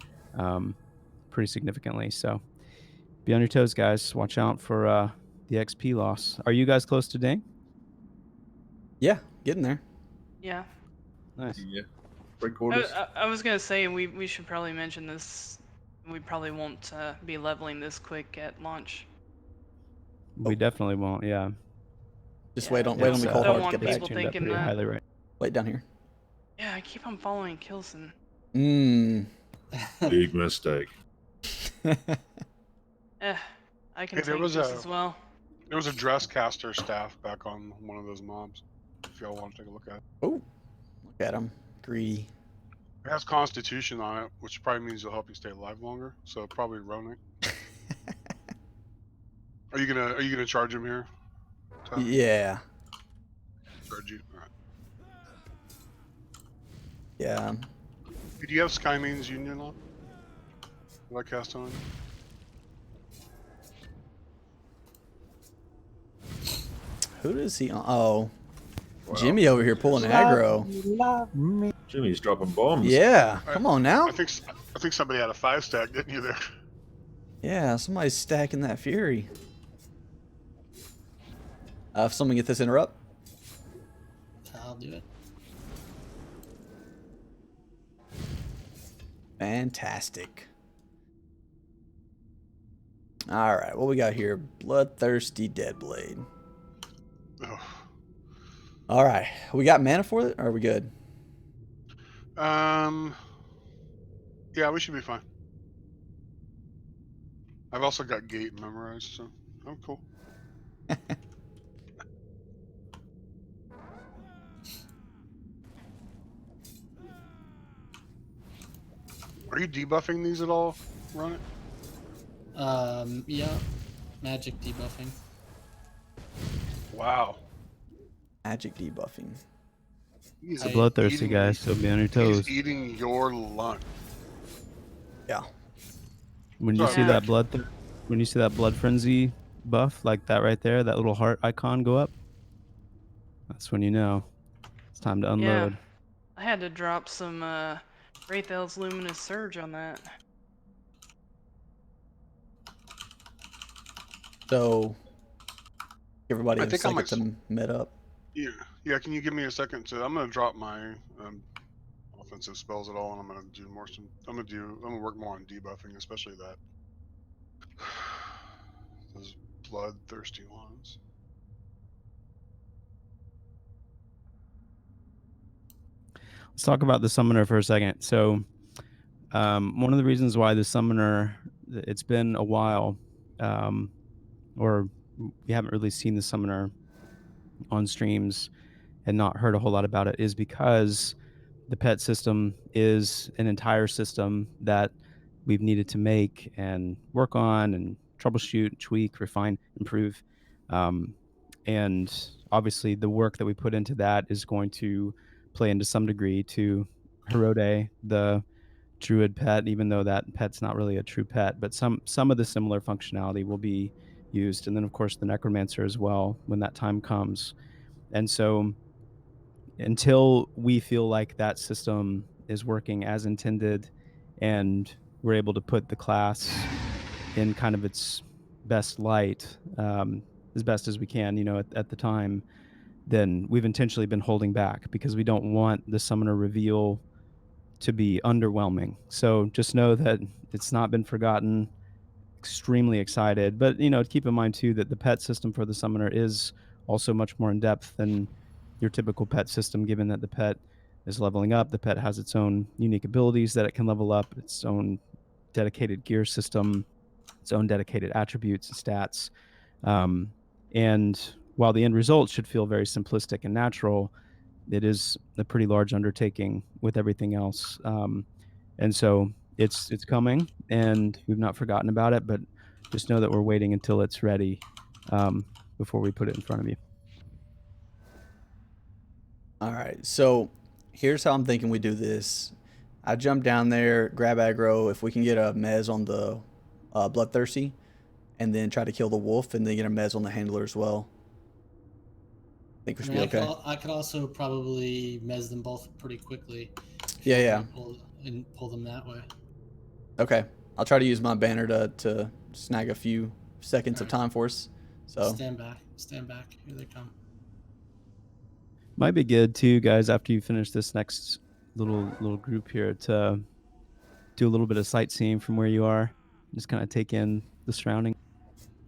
pretty significantly. So be on your toes, guys. Watch out for the XP loss. Are you guys close to Ding? Yeah, getting there. yeah. Nice. Yeah. Break quarters. I was gonna say we should probably mention this. We probably won't be leveling this quick at launch. We definitely won't. Yeah. Just Yeah, wait on it's, the I cold don't heart to want get back. people Tuned up thinking pretty that. highly right. Wait down here. Yeah, I keep on following Kilson. Big mistake. I can Hey, take there was this a- as well. There was a dress caster staff back on one of those mobs. If y'all want to take a look at it. Oh, look at him. Greedy. It has Constitution on it, which probably means it'll help you stay alive longer. So probably Ronick. Are you gonna charge him here? Tom? Yeah. Charge you. All right. Yeah. Do you have Skymean's Union on? Will I cast on? Who does he? Oh, Wow. Jimmy over here pulling aggro. Love me. Jimmy's dropping bombs. Yeah. Come on now. I think somebody had a 5-stack, didn't you there? Yeah, somebody's stacking that fury. If someone get this interrupt. I'll do it. Fantastic. All right, what we got here? Bloodthirsty Deadblade. Ugh. All right, we got mana for it. Or are we good? Yeah, we should be fine. I've also got Gate memorized, so I'm cool. Are you debuffing these at all, Run it? Yeah. Magic debuffing. Wow. Magic debuffing. He's I- Bloodthirsty eating- guy, so be on your toes. He's eating your lunch. Yeah. When you see Yeah. that when you see that blood frenzy buff like that right there, that little heart icon go up, that's when you know it's time to unload. I had to drop some Wraithel's Luminous Surge on that. So everybody I have a think I second might to med up. Yeah. Can you give me a second to? I'm gonna drop my offensive spells at all, and I'm gonna do more. I'm gonna work more on debuffing, especially that. Those bloodthirsty ones. Let's talk about the summoner for a second. So, one of the reasons why the summoner, it's been a while, or we haven't really seen the summoner on streams and not heard a whole lot about it, is because the pet system is an entire system that we've needed to make and work on and troubleshoot, tweak, refine, improve. And obviously, the work that we put into that is going to play into some degree to Herode, the druid pet, even though that pet's not really a true pet, but some of the similar functionality will be used. And then, of course, the necromancer as well when that time comes. And so, until we feel like that system is working as intended and we're able to put the class in kind of its best light, as best as we can, at the time, then we've intentionally been holding back because we don't want the summoner reveal to be underwhelming. So just know that it's not been forgotten. Extremely excited, but keep in mind too that the pet system for the summoner is also much more in depth than your typical pet system, given that the pet is leveling up. The pet has its own unique abilities that it can level up, its own dedicated gear system, its own dedicated attributes and stats. And while the end result should feel very simplistic and natural, it is a pretty large undertaking with everything else. And so it's coming, and we've not forgotten about it, but just know that we're waiting until it's ready before we put it in front of you. All right. So here's how I'm thinking we do this. I jump down there, grab aggro. If we can get a mez on the bloodthirsty, and then try to kill the wolf, and then get a mez on the handler as well. I think we should be okay. I could also probably mez them both pretty quickly. Yeah. Pull them that way. Okay. I'll try to use my banner to snag a few seconds of time for us. So Stand back. Here they come. Might be good too, guys, after you finish this next little group here, to do a little bit of sightseeing from where you are. Just kind of take in the surrounding.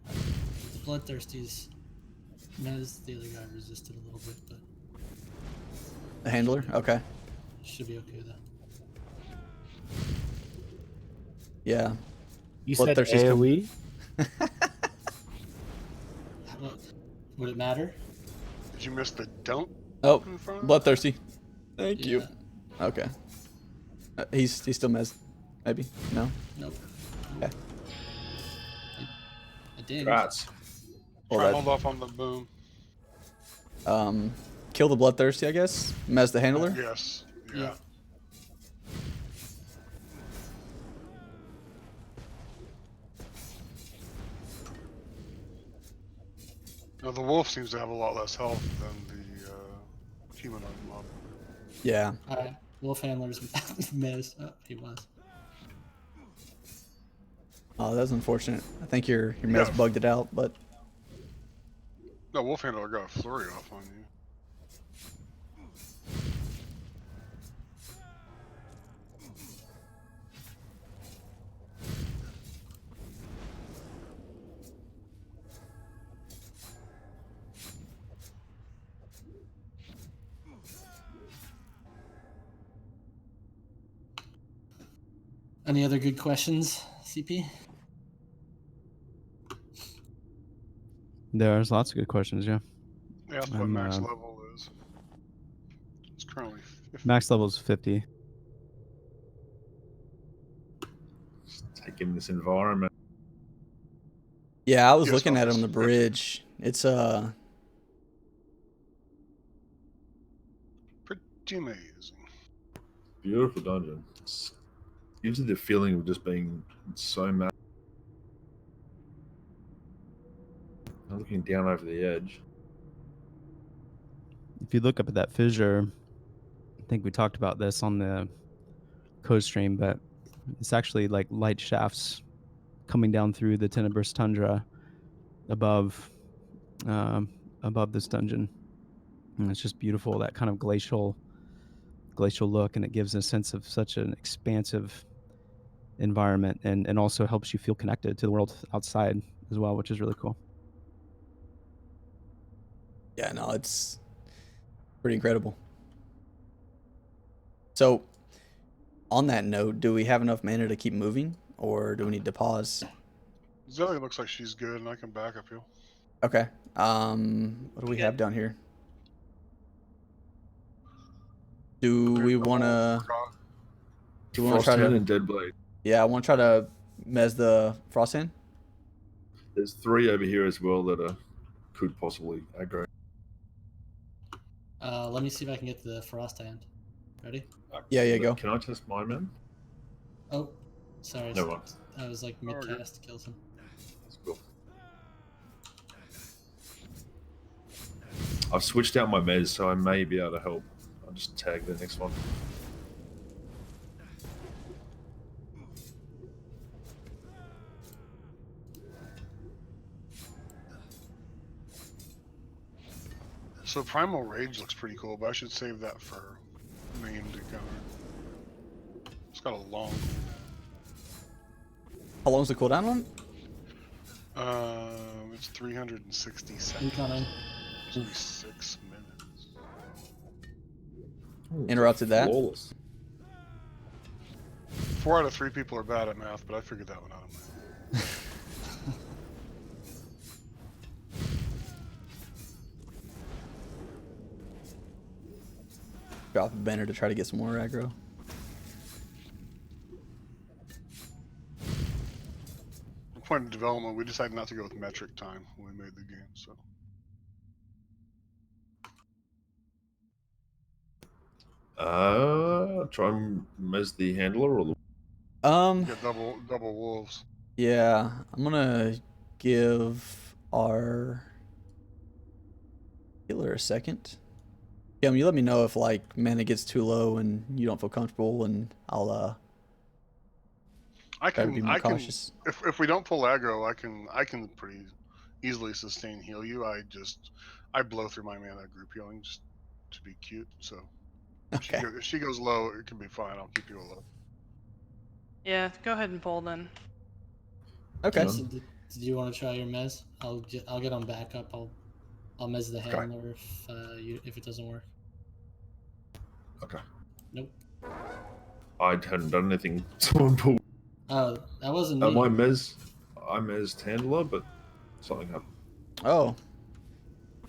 The bloodthirsty's mez. The other guy resisted a little bit, but the handler. Okay. should be okay though. Yeah. You said Bloodthirsty's AoE? Would it matter? Did you miss the don't Oh, in front? bloodthirsty. Thank you. Yeah. Okay. He's still mez. Maybe. No. Nope. Okay. I did. Rats. Well, Try that- hold off on the boom. Kill the bloodthirsty, I guess. Mez the handler. Yes. Yeah. Yeah. Now the wolf seems to have a lot less health than the humanoid mob. Yeah. All right. Wolf handlers mez. Oh, he was. Oh, that's unfortunate. I think your mez Yeah. bugged it out, but No, wolf handler got a flurry off on you. Any other good questions, CP? There's lots of good questions, yeah. Yeah, that's what I'm, max level is. It's currently 50. Max level is 50. Just take in this environment. Yeah, I was Yes, looking at it office. on the bridge. It's Pretty amazing. Beautiful dungeon. Gives you the feeling of just being so mad. I'm looking down over the edge. If you look up at that fissure, I think we talked about this on the code stream, but it's actually like light shafts coming down through the tenebrous tundra above this dungeon, and it's just beautiful, that kind of glacial look, and it gives a sense of such an expansive environment, and also helps you feel connected to the world outside as well, which is really cool. yeah, no, it's pretty incredible. So, on that note, do we have enough mana to keep moving, or do we need to pause? Zoe looks like she's good, and I can back up you. Okay. What do we have down here? Do we want to? Do we want to try Frosthand to? and Deadblade. Yeah, I want to try to mez the Frosthand. There's 3 over here as well that could possibly aggro. Let me see if I can get to the frost hand. Ready? Yeah, go. Can I test my man? Oh, sorry. No one. I was like mid-cast, kills him. That's cool. I've switched out my mez, so I may be able to help. I'll just tag the next one. So Primal Rage looks pretty cool, but I should save that for main to cover. It's got a long. How long's the cooldown on? It's 360 seconds. Incoming. It's only 6 minutes. Interrupted that. Flawless. 4 out of 3 people are bad at math, but I figured that one out. Drop a banner to try to get some more aggro. The point of development, we decided not to go with metric time when we made the game, so. Try and mez the handler or the. Get double wolves. Yeah, I'm gonna give our healer a second. Yeah, you let me know if like mana gets too low and you don't feel comfortable, and I'll I try to be can, more I can. cautious. If we don't pull aggro, I can pretty easily sustain heal you. I blow through my mana group healing just to be cute. So Okay. if she goes low, it can be fine. I'll keep you low. Yeah, go ahead and pull then. Okay. So did you want to try your mez? I'll get on backup. I'll mez the handler if it doesn't work. Okay. Nope. I hadn't done anything. Someone pulled. Oh, that wasn't me. I mezzed handler, but something happened. Oh,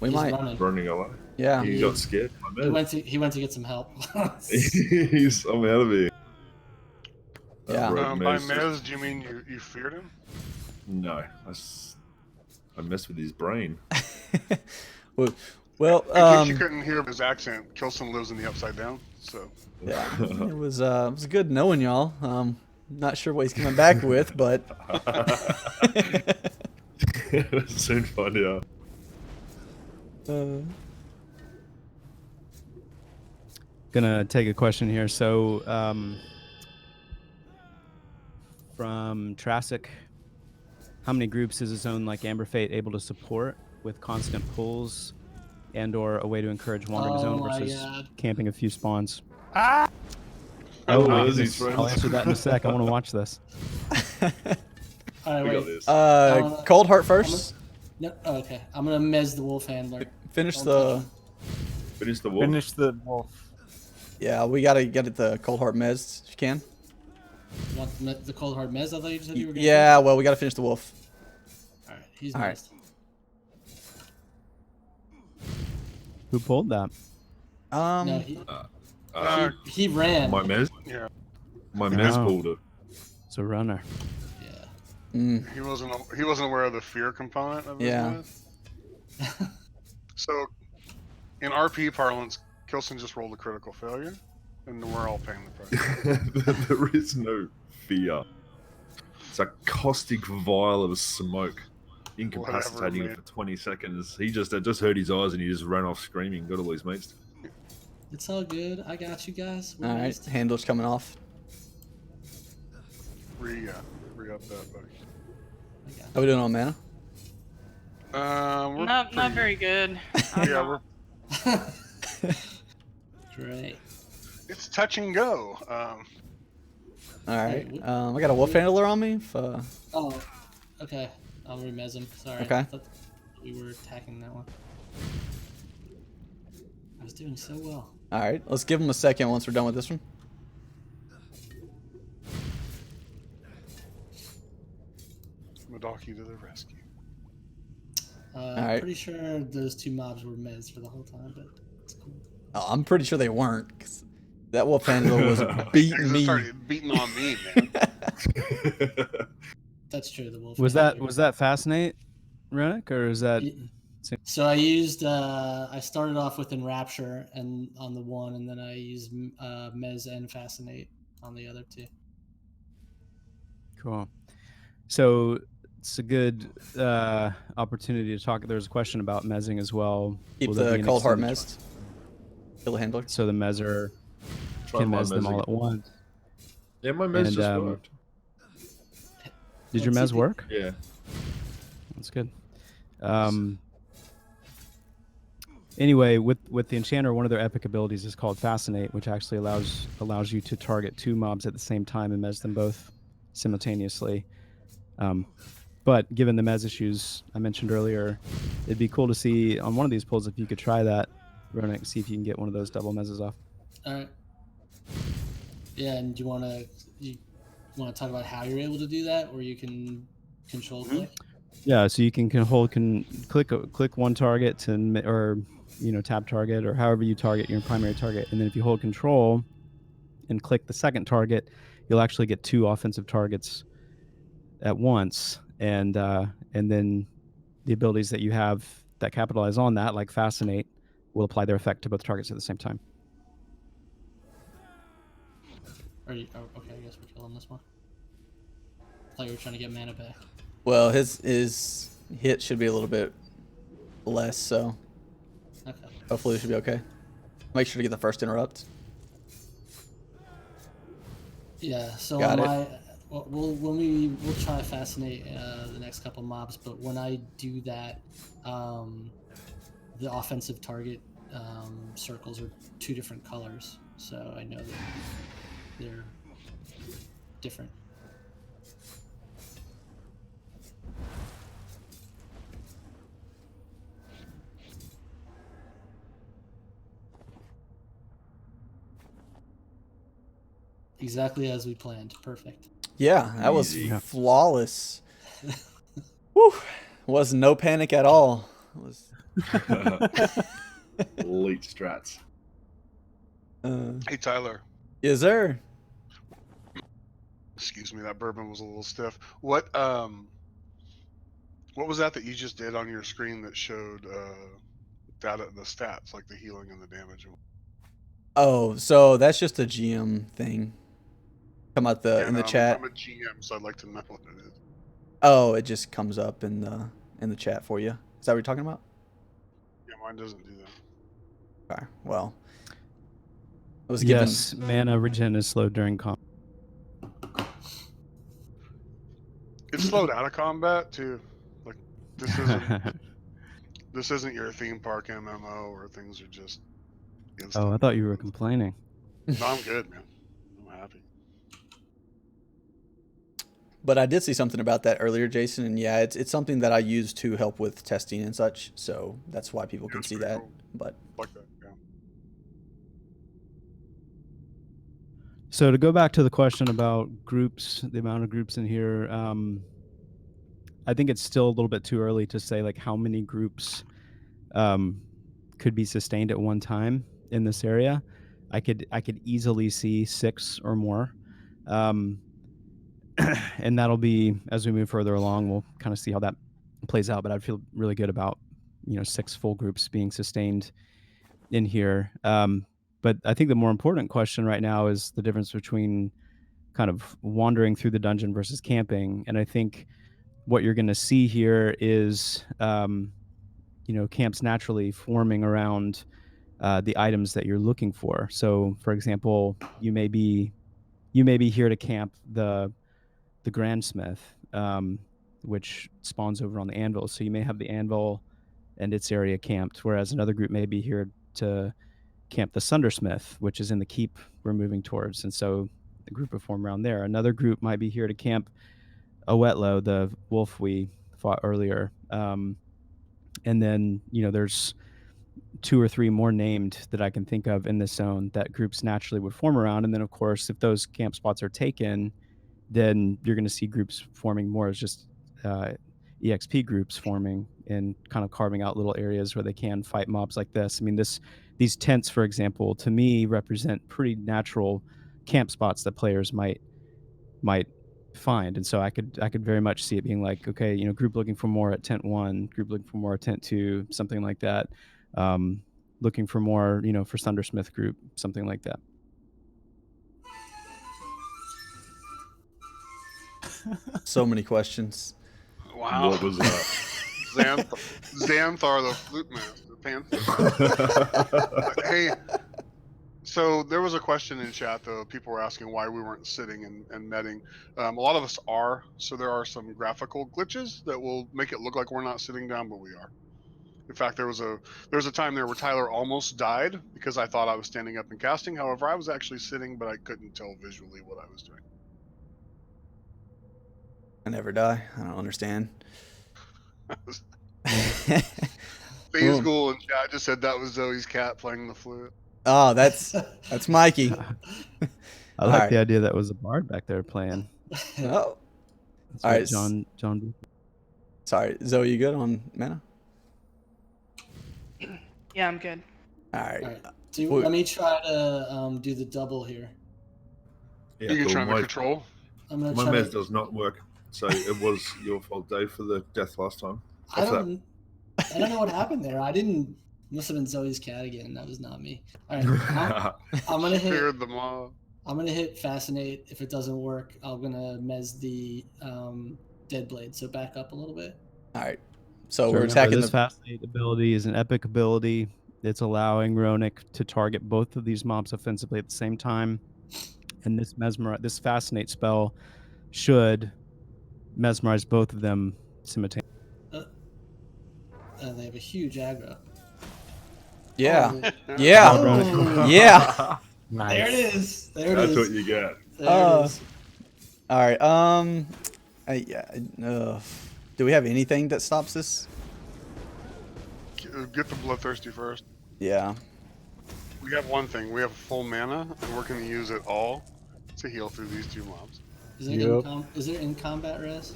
we He's might. Running away. Yeah. He got scared. He went to get some help. I'm out of here. Yeah. By mez, do you mean you feared him? No, I messed with his brain. Well, In case you couldn't hear his accent, Kilson lives in the Upside Down, so. yeah, it was good knowing y'all. Not sure what he's coming back with, but soon find out. Gonna take a question here. So, from Trassic, how many groups is his own like Amberfaet able to support with constant pulls and/or a way to encourage wandering zone versus camping a few spawns? Oh, my those goodness. his I'll answer that in a sec. I want to watch this. All right, We got wait. this. Cold Heart first. No, okay. I'm gonna mez the wolf handler. Finish Don't the. touch Finish the wolf. Finish the wolf. Yeah, we gotta get it the Cold Heart mez if you can. You want the cold hard mez? I thought you said you were gonna. Yeah, well, we gotta finish the wolf. All right, he's All right. mezed. Who pulled that? No, he Uh, ran. my mez. Yeah. My mez Oh. pulled it. It's a runner. Yeah. Mm, He wasn't aware of the fear component of his Yeah. myth. So, in RP parlance, Kilson just rolled a critical failure, and we're all paying the price. There is no fear. It's a caustic vial of smoke, incapacitating Whatever, him for 20 seconds. He just hurt his eyes and he just ran off screaming. Got all his mates. It's all good. I got you guys. We're all right, raised. handle's coming off. Re up that, buddy. I got How we doing on mana? We're Not pretty- very good. Yeah, Great. it's touch and go. All right. Hey, I got a wolf handler on me. If, Oh, okay. I'll remez him. Sorry. Okay. I thought we were attacking that one. I was doing so well. all right, let's give him a second once we're done with this one. Madaki to the rescue. right. Pretty sure those two mobs were mez for the whole time, but it's cool. Oh, I'm pretty sure they weren't. 'Cause that wolf handler was beating Things me. started beating on me, man. That's true. The wolf. Was that Fascinate, Runic, or is that? So I used. I started off with Enrapture and on the one, and then I used Mez and Fascinate on the other two. Cool. So it's a good opportunity to talk. There's a question about mezzing as well. Keep Will there be the an cold heart extended mist. Kill the handler. So the mezzer Try can my mez them all mezzing. at once. Yeah, my mez And, just um, worked. Did your Let's mez see. work? Yeah. That's good. Anyway, with the enchanter, one of their epic abilities is called Fascinate, which actually allows you to target two mobs at the same time and mez them both simultaneously. But given the mez issues I mentioned earlier, it'd be cool to see on one of these pulls if you could try that, Ronick, see if you can get one of those double mezzes off. All right. Yeah, and do you want to talk about how you're able to do that, or you can control click? Yeah, so you can click one target to or tap target or however you target your primary target, and then if you hold control and click the second target, you'll actually get two offensive targets at once, and then the abilities that you have that capitalize on that, like Fascinate, will apply their effect to both targets at the same time. Okay, I guess we're killing this one. I thought you were trying to get mana back. Well, his hit should be a little bit less, so Okay. hopefully it should be okay. Make sure to get the first interrupt. Yeah. So Got on it. we'll try Fascinate the next couple mobs, but when I do that, the offensive target circles are two different colors, so I know that they're different. Exactly as we planned. Perfect. Yeah, that was Easy. flawless. Whew. Was no panic at all. It was, Elite strats. Hey, Tyler. is there? Excuse me, that bourbon was a little stiff. What was that you just did on your screen that showed data, the stats, like the healing and the damage? Oh, so that's just a GM thing. Come out Yeah, in the no, chat. I'm a GM, so I'd like to know what it is. Oh, it just comes up in the chat for you. Is that what you're talking about? Yeah, mine doesn't do that. Okay. Well, I was given. Yes, mana regen is slowed during combat. It's slowed out of combat too. Like this isn't your theme park MMO where things are just instant. Oh, I thought you were complaining. No, I'm good, man. I'm happy. But I did see something about that earlier, Jason, and yeah, it's something that I use to help with testing and such. So that's why people can That's see pretty that. cool. But Like that, yeah. So to go back to the question about groups, the amount of groups in here, I think it's still a little bit too early to say like how many groups could be sustained at one time in this area. I could easily see 6 or more. and that'll be, as we move further along, we'll kind of see how that plays out. But I'd feel really good about 6 full groups being sustained in here. But I think the more important question right now is the difference between kind of wandering through the dungeon versus camping. And I think what you're going to see here is camps naturally forming around the items that you're looking for. So, for example, you may be here to camp the Grandsmith, which spawns over on the anvil. So you may have the anvil and its area camped, whereas another group may be here to camp the Sundersmith, which is in the keep we're moving towards. And so the group will form around there. Another group might be here to camp Owetlo, the wolf we fought earlier. And then, there's 2 or 3 more named that I can think of in this zone that groups naturally would form around. And then, of course, if those camp spots are taken, then you're going to see groups forming more as just EXP groups forming and kind of carving out little areas where they can fight mobs like this. I mean, these tents, for example, to me represent pretty natural camp spots that players might find. And so I could very much see it being like, okay, group looking for more at tent 1, group looking for more at tent 2, something like that. Looking for more, for Thundersmith group, something like that. So many questions. Wow. What was that? Xanthar the Flute Master, Pantheon. Hey, so there was a question in chat, though. People were asking why we weren't sitting and netting. A lot of us are, so there are some graphical glitches that will make it look like we're not sitting down, but we are. In fact, there was a time there where Tyler almost died because I thought I was standing up and casting. However, I was actually sitting, but I couldn't tell visually what I was doing. I never die. I don't understand. Phase Ghoul in chat just said that was Zoe's cat playing the flute. Oh, that's Mikey. I like the idea that was a bard back there playing. Oh. That's All right. John. Sorry, Zoe, you good on mana? Yeah, I'm good. All right. Let me try to do the double here. Yeah, You can cool. try the control. I'm gonna My try mez to... does not work, so it was your fault, Dave, for the death last time. I don't know what happened there. Must have been Zoe's cat again. That was not me. All right, I'm gonna hit. Feared the mob. I'm gonna hit Fascinate. If it doesn't work, I'm gonna mez the Deadblade. So back up a little bit. All right. So Sure, we're attacking this Fascinate ability is an epic ability. It's allowing Ronick to target both of these mobs offensively at the same time. And this Fascinate spell should mesmerize both of them simultaneously. They have a huge aggro. Yeah. Oh, Yeah. Yeah. Nice. there it is. That's what you get. There it is. All right. Do we have anything that stops this? Get the Bloodthirsty first. Yeah. We have one thing. We have full mana, and we're going to use it all to heal through these 2 mobs. Is there is there in combat res?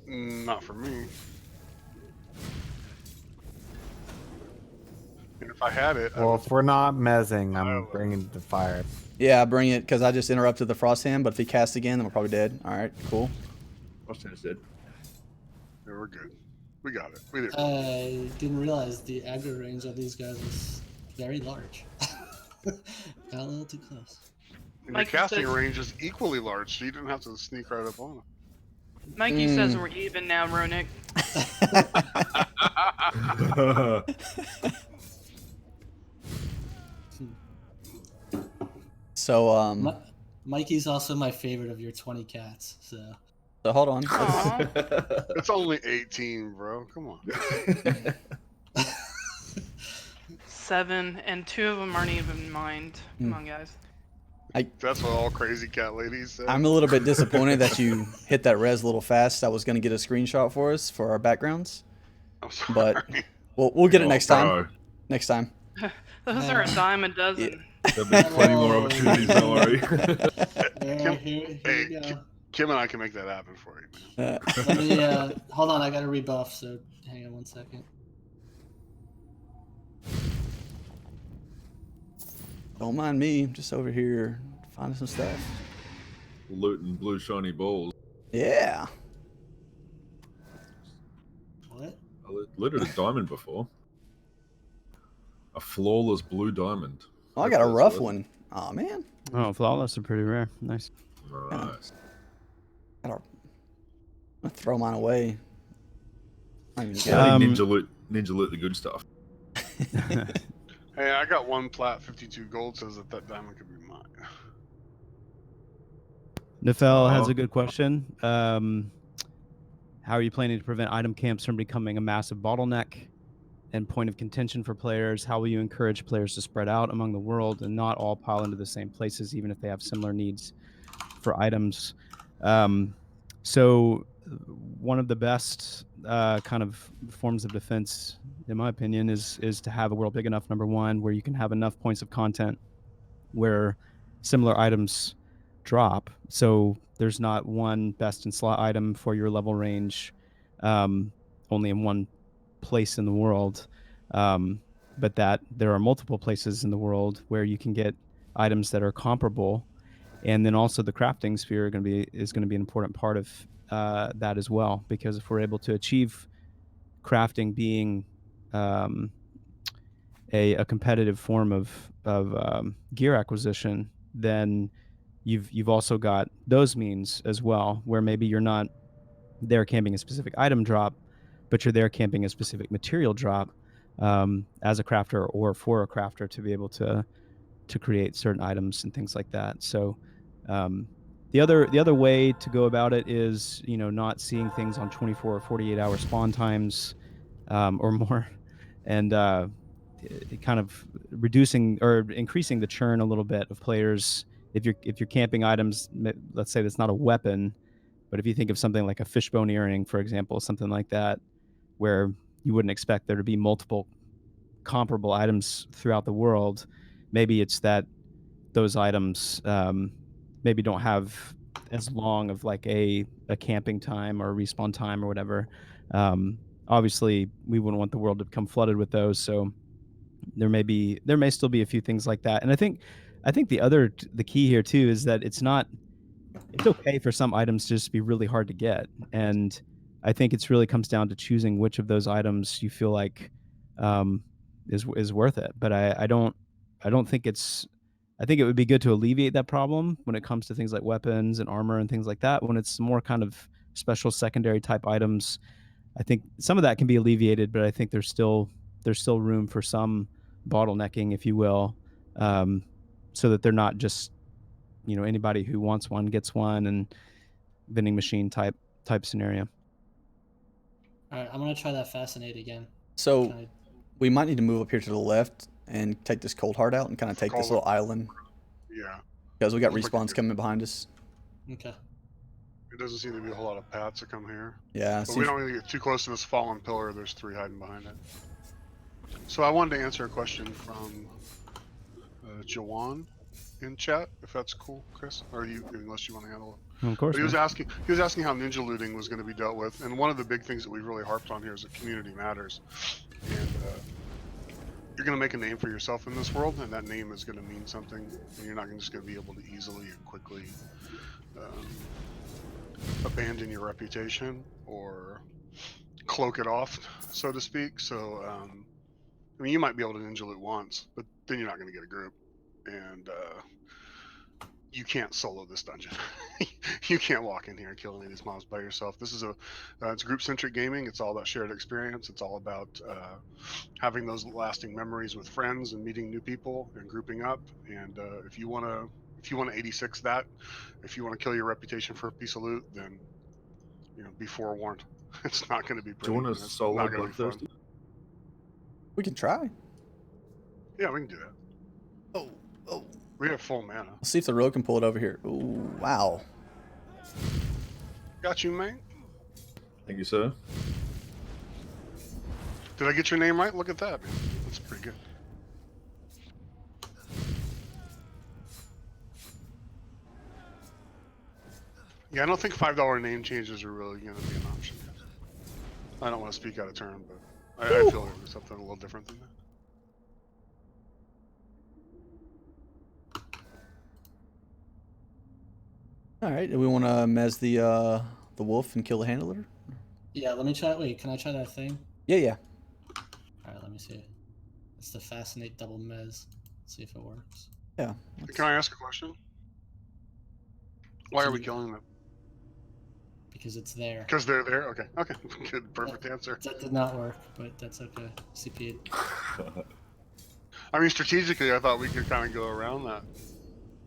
Not for me. And if I had it, Well, if we're not mezzing, I'm bringing the fire. Yeah, bring it, because I just interrupted the Frost Hand, but if he casts again, then we're probably dead. All right, cool. Frost Hand's dead. Yeah, we're good. We got it. We did. I didn't realize the aggro range of these guys was very large. Got a little too close. And your Mikey casting says- range is equally large, so you didn't have to sneak right up on him. Mikey says we're even now, Ronick. So Mikey's also my favorite of your 20 cats. So hold on. Aw. It's only 18, bro. Come on. 7, and 2 of them aren't even mined. Come on, guys. That's what all crazy cat ladies say. I'm a little bit disappointed that you hit that res a little fast. I was going to get a screenshot for us for our backgrounds, I'm sorry. but we'll get it next time. Bro. Next time. Those are a dime a dozen. There'll be plenty more opportunities, don't worry. here Hey, we go. Kim and I can make that happen for you, man. Let me hold on. I got to rebuff. So hang on one second. Don't mind me. I'm just over here finding some stuff. looting blue shiny balls. Yeah. What? I looted a diamond before. A flawless blue diamand. Oh, I got a rough one. Oh man. Oh, flawless are pretty rare. Nice. Nice. I'm gonna throw mine away. I mean, Yeah, I need ninja loot the good stuff. Hey, I got 1 plat, 52 gold. Says that diamond could be mine. Nefel has Oh. a good question. How are you planning to prevent item camps from becoming a massive bottleneck and point of contention for players? How will you encourage players to spread out among the world and not all pile into the same places, even if they have similar needs for items? So one of the best kind of forms of defense, in my opinion, is to have a world big enough, number one, where you can have enough points of content where similar items drop. So there's not one best in slot item for your level range, only in one place in the world, but that there are multiple places in the world where you can get items that are comparable. And then also the crafting sphere is going to be an important part of that as well, because if we're able to achieve crafting being a competitive form of gear acquisition, then you've also got those means as well, where maybe you're not there camping a specific item drop, but you're there camping a specific material drop as a crafter or for a crafter to be able to create certain items and things like that. So the other way to go about it is, not seeing things on 24 or 48 hour spawn times or more, and kind of reducing or increasing the churn a little bit of players. If you're camping items, let's say that's not a weapon, but if you think of something like a fishbone earring, for example, something like that, where you wouldn't expect there to be multiple comparable items throughout the world, maybe it's that those items maybe don't have as long of like a camping time or respawn time or whatever. Obviously, we wouldn't want the world to become flooded with those, so there may still be a few things like that. And I think the key here too is that it's okay for some items to just be really hard to get, and I think it's really comes down to choosing which of those items you feel like is worth it. But I don't think I think it would be good to alleviate that problem when it comes to things like weapons and armor and things like that. When it's more kind of special secondary type items, I think some of that can be alleviated, but I think there's still room for some bottlenecking, if you will, so that they're not just anybody who wants one gets one and vending machine type scenario. All right, I'm gonna try that fascinate again. So we might need to move up here to the left and take this cold heart out and kind of take this little island. Yeah. Because we got respawns coming behind us. Okay. It doesn't seem to be a whole lot of paths that come here. Yeah. But we don't really get too close to this fallen pillar. There's 3 hiding behind it. So I wanted to answer a question from Jawan in chat, if that's cool, Chris, or unless you want to handle it. Of course. But he was asking how ninja looting was going to be dealt with, and one of the big things that we've really harped on here is that community matters, and you're going to make a name for yourself in this world, and that name is going to mean something, and you're not just going to be able to easily and quickly abandon your reputation or cloak it off, so to speak. So I mean, you might be able to ninja loot once, but then you're not going to get a group, and you can't solo this dungeon. You can't walk in here and kill any of these mobs by yourself. This is it's group-centric gaming. It's all about shared experience. It's all about having those lasting memories with friends and meeting new people and grouping up. And if you want to 86 that, if you want to kill your reputation for a piece of loot, then be forewarned. It's not going to be pretty. Do you want to solo Bloodthirsty? We can try. Yeah, we can do that. Oh. We have full mana. Let's see if the rogue can pull it over here. Ooh, wow. Got you, man. Thank you, sir. Did I get your name right? Look at that, man. That's pretty good. Yeah, I don't think $5 name changes are really going to be an option. I don't want to speak out of turn, but I feel like there's something a little different than that. All right. Do we want to mez the wolf and kill the handler? Yeah, let me try. Wait, can I try that thing? Yeah, yeah. All right, let me see. It's the fascinate double mez. Let's see if it works. Yeah. Can I ask a question? Why are we killing them? Because it's there. Because they're there? Okay. Okay. Good. Perfect answer. That did not work, but that's okay. CP. I mean, strategically, I thought we could kind of go around that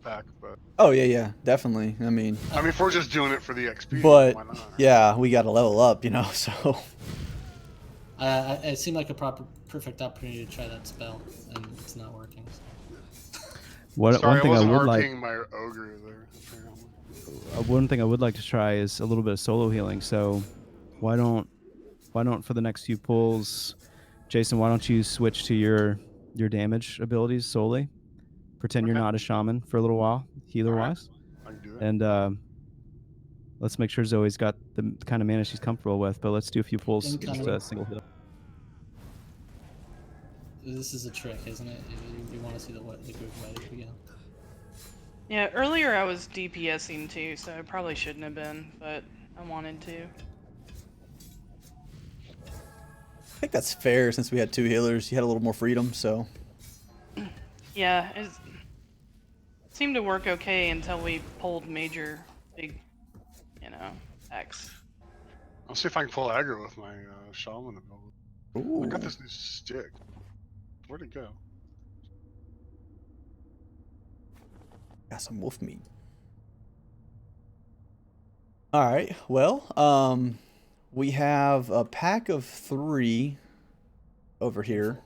pack, but Oh yeah, yeah, definitely. I mean, if we're just doing it for the XP, but why not? yeah, we got to level up, you know. So It seemed like a perfect opportunity to try that spell, and it's not working. So. One Sorry, thing I I wasn't would like, RPing my ogre there. Apparently. one thing I would like to try is a little bit of solo healing. So, why don't for the next few pulls, Jason? Why don't you switch to your damage abilities solely? Pretend you're Okay. not a shaman for a little while, healer All right. wise, I can do that. and let's make sure Zoe's got the kind of mana she's comfortable with. But let's do a few pulls, just Incoming. a single heal. This is a trick, isn't it? You want to see the group way again. Yeah, earlier I was DPSing too, so I probably shouldn't have been, but I wanted to. I think that's fair since we had 2 healers. You had a little more freedom, so. Yeah, it seemed to work okay until we pulled major, big, X. I'll see if I can pull aggro with my shaman ability. Ooh. I got this new stick. Where'd it go? Got some wolf meat. All right. Well, we have a pack of 3 over here.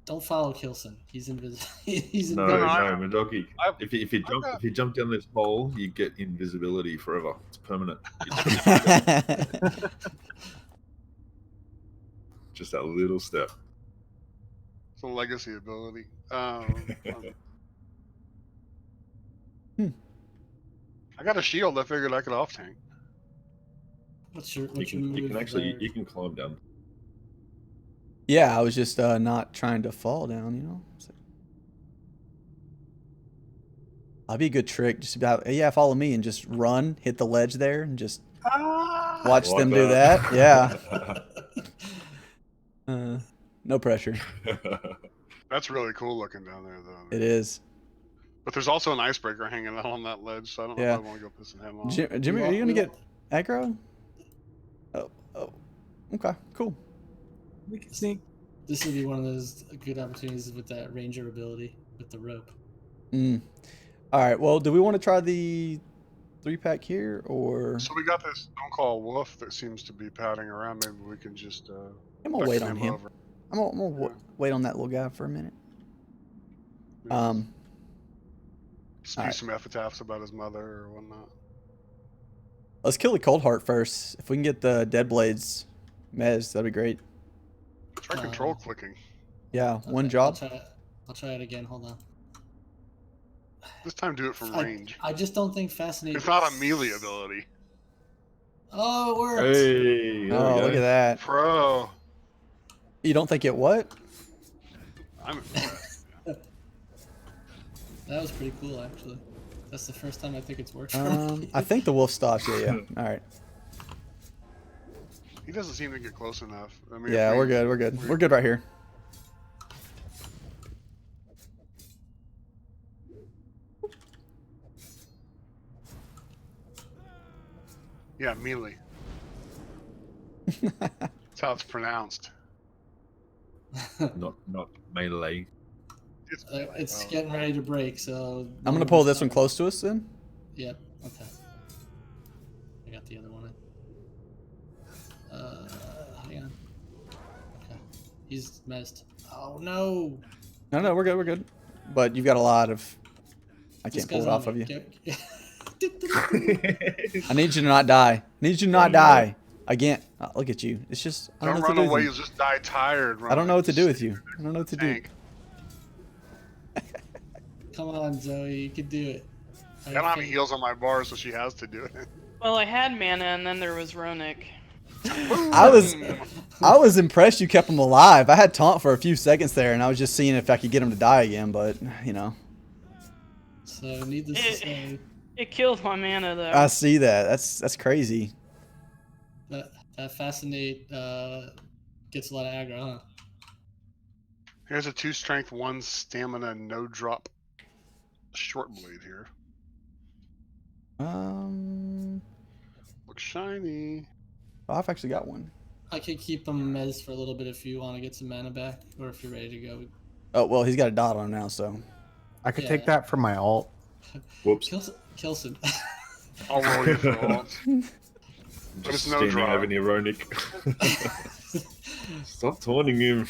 Don't follow Kilson. He's invisible. He's No, invisible. Madoki. If you jump down this hole, you get invisibility forever. It's permanent. Just that little step. It's a legacy ability. I got a shield. I figured I could off tank. What's your You move can actually there? you can climb down. Yeah, I was just not trying to fall down, you know. So. That'd be a good trick. Just about follow me and just run, hit the ledge there, and just watch Like them do that. Yeah. No pressure. That's really cool looking down there, though. It is. But there's also an icebreaker hanging out on that ledge, so I don't know Yeah. if I want to go pissing him off. Jimmy, are you gonna get aggro? Oh. Okay, cool. We can sneak. This would be one of those good opportunities with that ranger ability with the rope. All right. Well, do we want to try the 3-pack here, or So we got this Don't Call Wolf that seems to be padding around. Maybe we can just I'm gonna wait beckon on him. over. I'm gonna wait on that little guy for a minute. Spew alright. some epitaphs about his mother or whatnot. Let's kill the Cold Heart first. If we can get the Dead Blades mez, that'd be great. Try control clicking. Yeah, one Okay, job. I'll try it again. Hold on. This time do it from range. I just don't think fascinating. It's not a melee ability. Oh, it worked. Hey, there we Oh, go. look at that. Pro. You don't think it what? I'm impressed. That was pretty cool, actually. That's the first time I think it's worked for me. I think the wolf stops. Yeah. All right. He doesn't seem to get close enough. I mean, Yeah, if we're good. We're good. We're good right here. Yeah, melee. That's how it's pronounced. Not melee. It's getting ready to break, so... I'm gonna pull this one close to us then. Yep, okay. I got the other one in. Hang on. Okay. He's messed. Oh, no! No, we're good. We're good. But you've got a lot of. I This can't pull guy's it on off of me. you. I need you to not die. Need you to not die. Again, look at you. It's just. I Don't don't know what run to do away, with you'll you. just die tired. I don't know what to do with you. I don't know what to do. Tank. Come on, Zoe, you can do it. I don't have any heals on my bar, so she has to do it. Well, I had mana, and then there was Ronick. I was impressed you kept him alive. I had taunt for a few seconds there, and I was just seeing if I could get him to die again, but you know. So needless to say, It killed my mana though. I see that. That's crazy. that fascinate gets a lot of aggro, huh? Here's a 2 strength, 1 stamina, no drop short blade here. Looks shiny. I've actually got one. I could keep him mez for a little bit if you want to get some mana back, or if you're ready to go. Oh well, he's got a dot on him now, so I could take that for my alt. Whoops. Kilson. I'll roll you for alt. Just it's no standing draw. over near Ronick. Stop taunting him.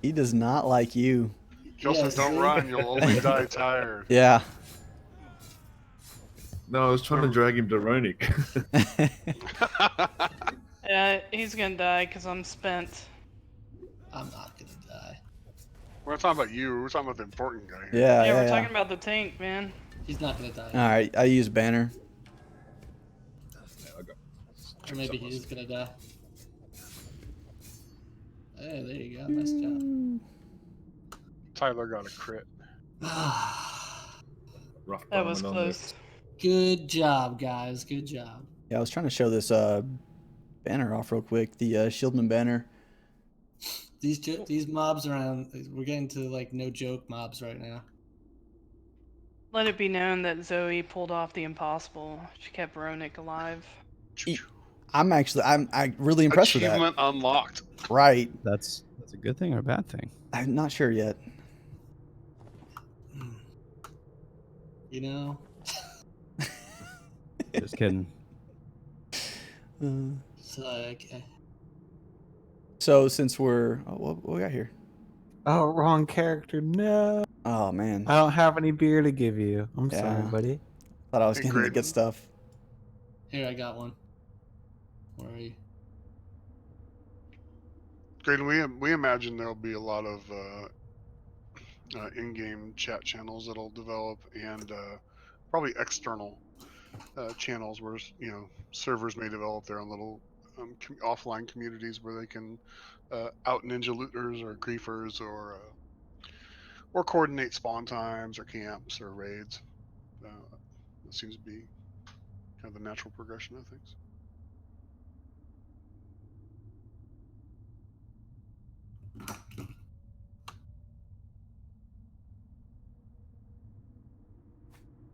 he does not like you. Kelson, Yes. don't run. You'll only die tired. Yeah. No, I was trying to drag him to Ronick. Yeah, he's gonna die because I'm spent. I'm not gonna die. We're not talking about you. We're talking about the important guy here. Yeah, Yeah, we're talking about the tank, man. He's not gonna die. All right, I use banner. Or maybe he is gonna die. Hey, there you go. Nice job. Tyler got a crit. Rough That was diamond on close. Good job, guys. Good job. Yeah, I was trying to show this banner off real quick. The Shieldman banner. These mobs around. We're getting to like no joke mobs right now. Let it be known that Zoe pulled off the impossible. She kept Ronick alive. I'm really impressed with that. Achievement unlocked. Right. That's a good thing or a bad thing? I'm not sure yet. You know. Just kidding. So okay. So since we're what we got here? Oh, wrong character. No. Oh man. I don't have any beer to give you. I'm sorry, Yeah. buddy. Thought I was Hey, getting the Graydon. good stuff. Here, I got one. Where are you? Great. We imagine there'll be a lot of in-game chat channels that'll develop, and probably external channels where servers may develop their own little offline communities where they can out ninja looters or griefers or coordinate spawn times or camps or raids. That seems to be kind of the natural progression of things.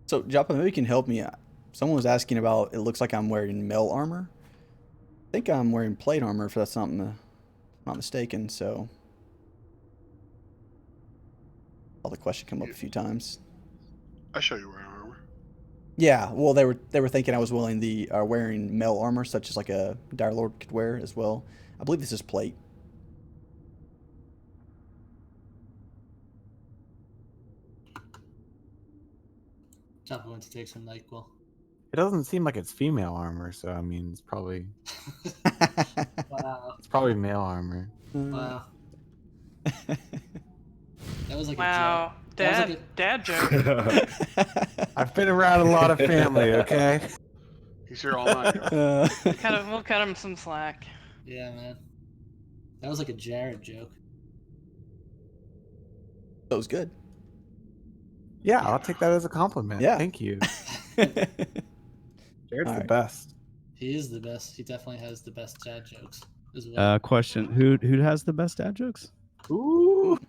So Joppa, maybe you can help me. Someone was asking about. It looks like I'm wearing mail armor. I think I'm wearing plate armor, if that's not mistaken. So, all the question come up a few times. I show you wearing armor. Yeah, well, they were thinking I was wearing mail armor, such as like a Dire Lord could wear as well. I believe this is plate. Chopper went to take some NyQuil. It doesn't seem like it's female armor, so I mean, it's probably Wow. it's probably male armor. Wow. That was like Wow, a joke. That was dad joke. I've been around a lot of family, okay? He's here all night. We'll cut him some slack. Yeah, man. That was like a Jared joke. That was good. Yeah, I'll take that as a compliment. Yeah. Thank you. Jared's the Alright. best. He is the best. He definitely has the best dad jokes as well. Question: Who has the best dad jokes? Ooh.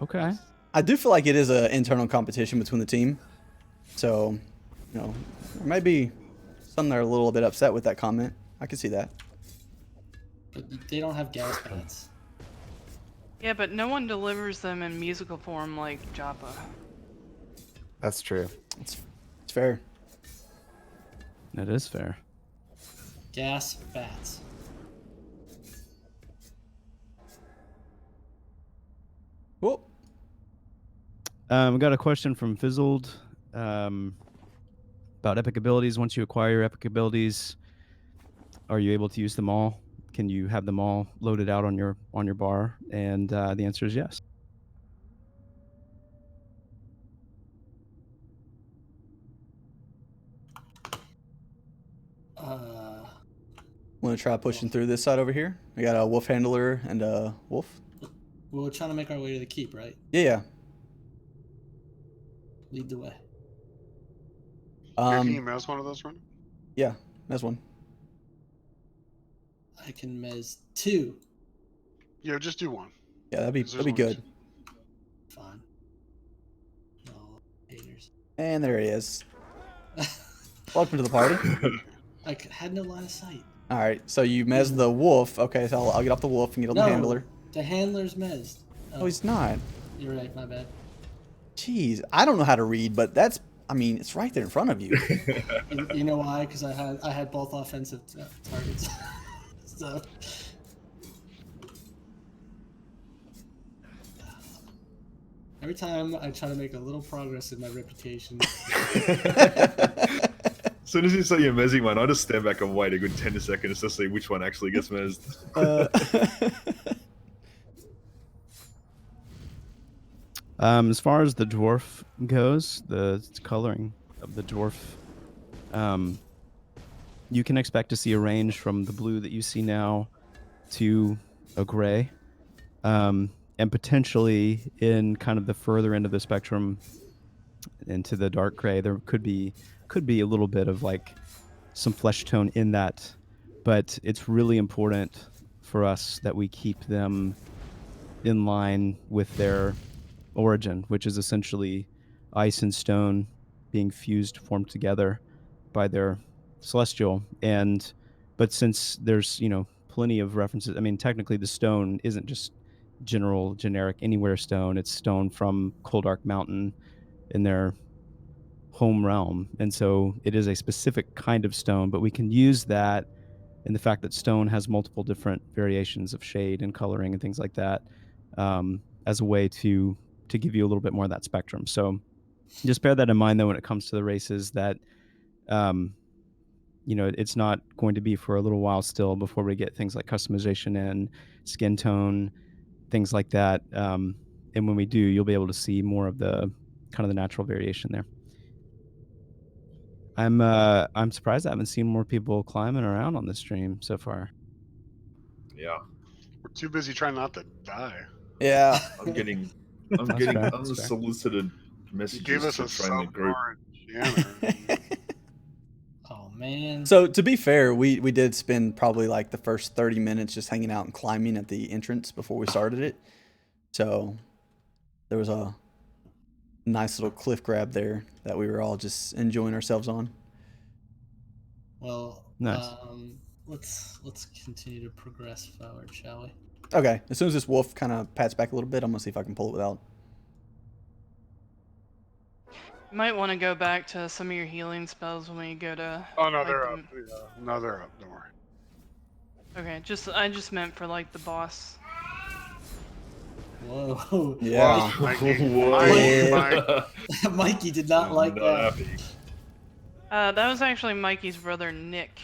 Okay. I do feel like it is an internal competition between the team. So, there might be some that are a little bit upset with that comment. I can see that. But they don't have gas pads. Yeah, but no one delivers them in musical form like Joppa. That's true. It's fair. That is fair. Gas bats. Well, We got a question from Fizzled about epic abilities. Once you acquire your epic abilities, are you able to use them all? Can you have them all loaded out on your bar? And the answer is yes. want to try pushing through this side over here. We got a wolf handler and a wolf. We're trying to make our way to the keep, right? Yeah. Lead the way. Can you mess one of those, run? Yeah, that's one. I can mez 2. Yeah, just do one. Yeah, that'd be 'Cause there's good. only Fine. No haters. And there he is. Welcome to the party. I had no line of sight. All right, so you mez the wolf. Okay, so I'll get off the wolf and get on the handler. The handler's mezzed. Oh, he's not. You're right, my bad. Jeez, I don't know how to read, but that's, I mean, it's right there in front of you. You know why? Because I had both offensive targets. So every time I try to make a little progress in my reputation. As soon as you say you're mezzing one, I just stand back and wait a good 10 seconds to see which one actually gets mezzed. As far as the dwarf goes, the coloring of the dwarf, you can expect to see a range from the blue that you see now to a gray, and potentially in kind of the further end of the spectrum into the dark gray, there could be a little bit of like some flesh tone in that, but it's really important for us that we keep them in line with their origin, which is essentially ice and stone being fused, formed together by their celestial. But since there's, plenty of references, I mean, technically the stone isn't just generic anywhere stone. It's stone from Coldark Mountain in their home realm. And so it is a specific kind of stone, but we can use that in the fact that stone has multiple different variations of shade and coloring and things like that, as a way to give you a little bit more of that spectrum. So just bear that in mind, though, when it comes to the races, that it's not going to be for a little while still before we get things like customization and skin tone, things like that. And when we do, you'll be able to see more of the kind of the natural variation there. I'm surprised I haven't seen more people climbing around on the stream so far. Yeah. We're too busy trying not to die. Yeah. I'm getting fair. unsolicited You messages gave us to a train the group. sub Oh man. So to be fair, we did spend probably like the first 30 minutes just hanging out and climbing at the entrance before we started it. So there was a nice little cliff grab there that we were all just enjoying ourselves on. Well, Nice. Let's continue to progress forward, shall we? Okay, as soon as this wolf kind of pats back a little bit, I'm gonna see if I can pull it without. You might want to go back to some of your healing spells when we go to. Oh no, like, they're up. Yeah. No, they're up. Don't worry. Okay, I just meant for like the boss. Whoa. Yeah. Whoa. Mikey did not like that. happy. That was actually Mikey's brother Nicky.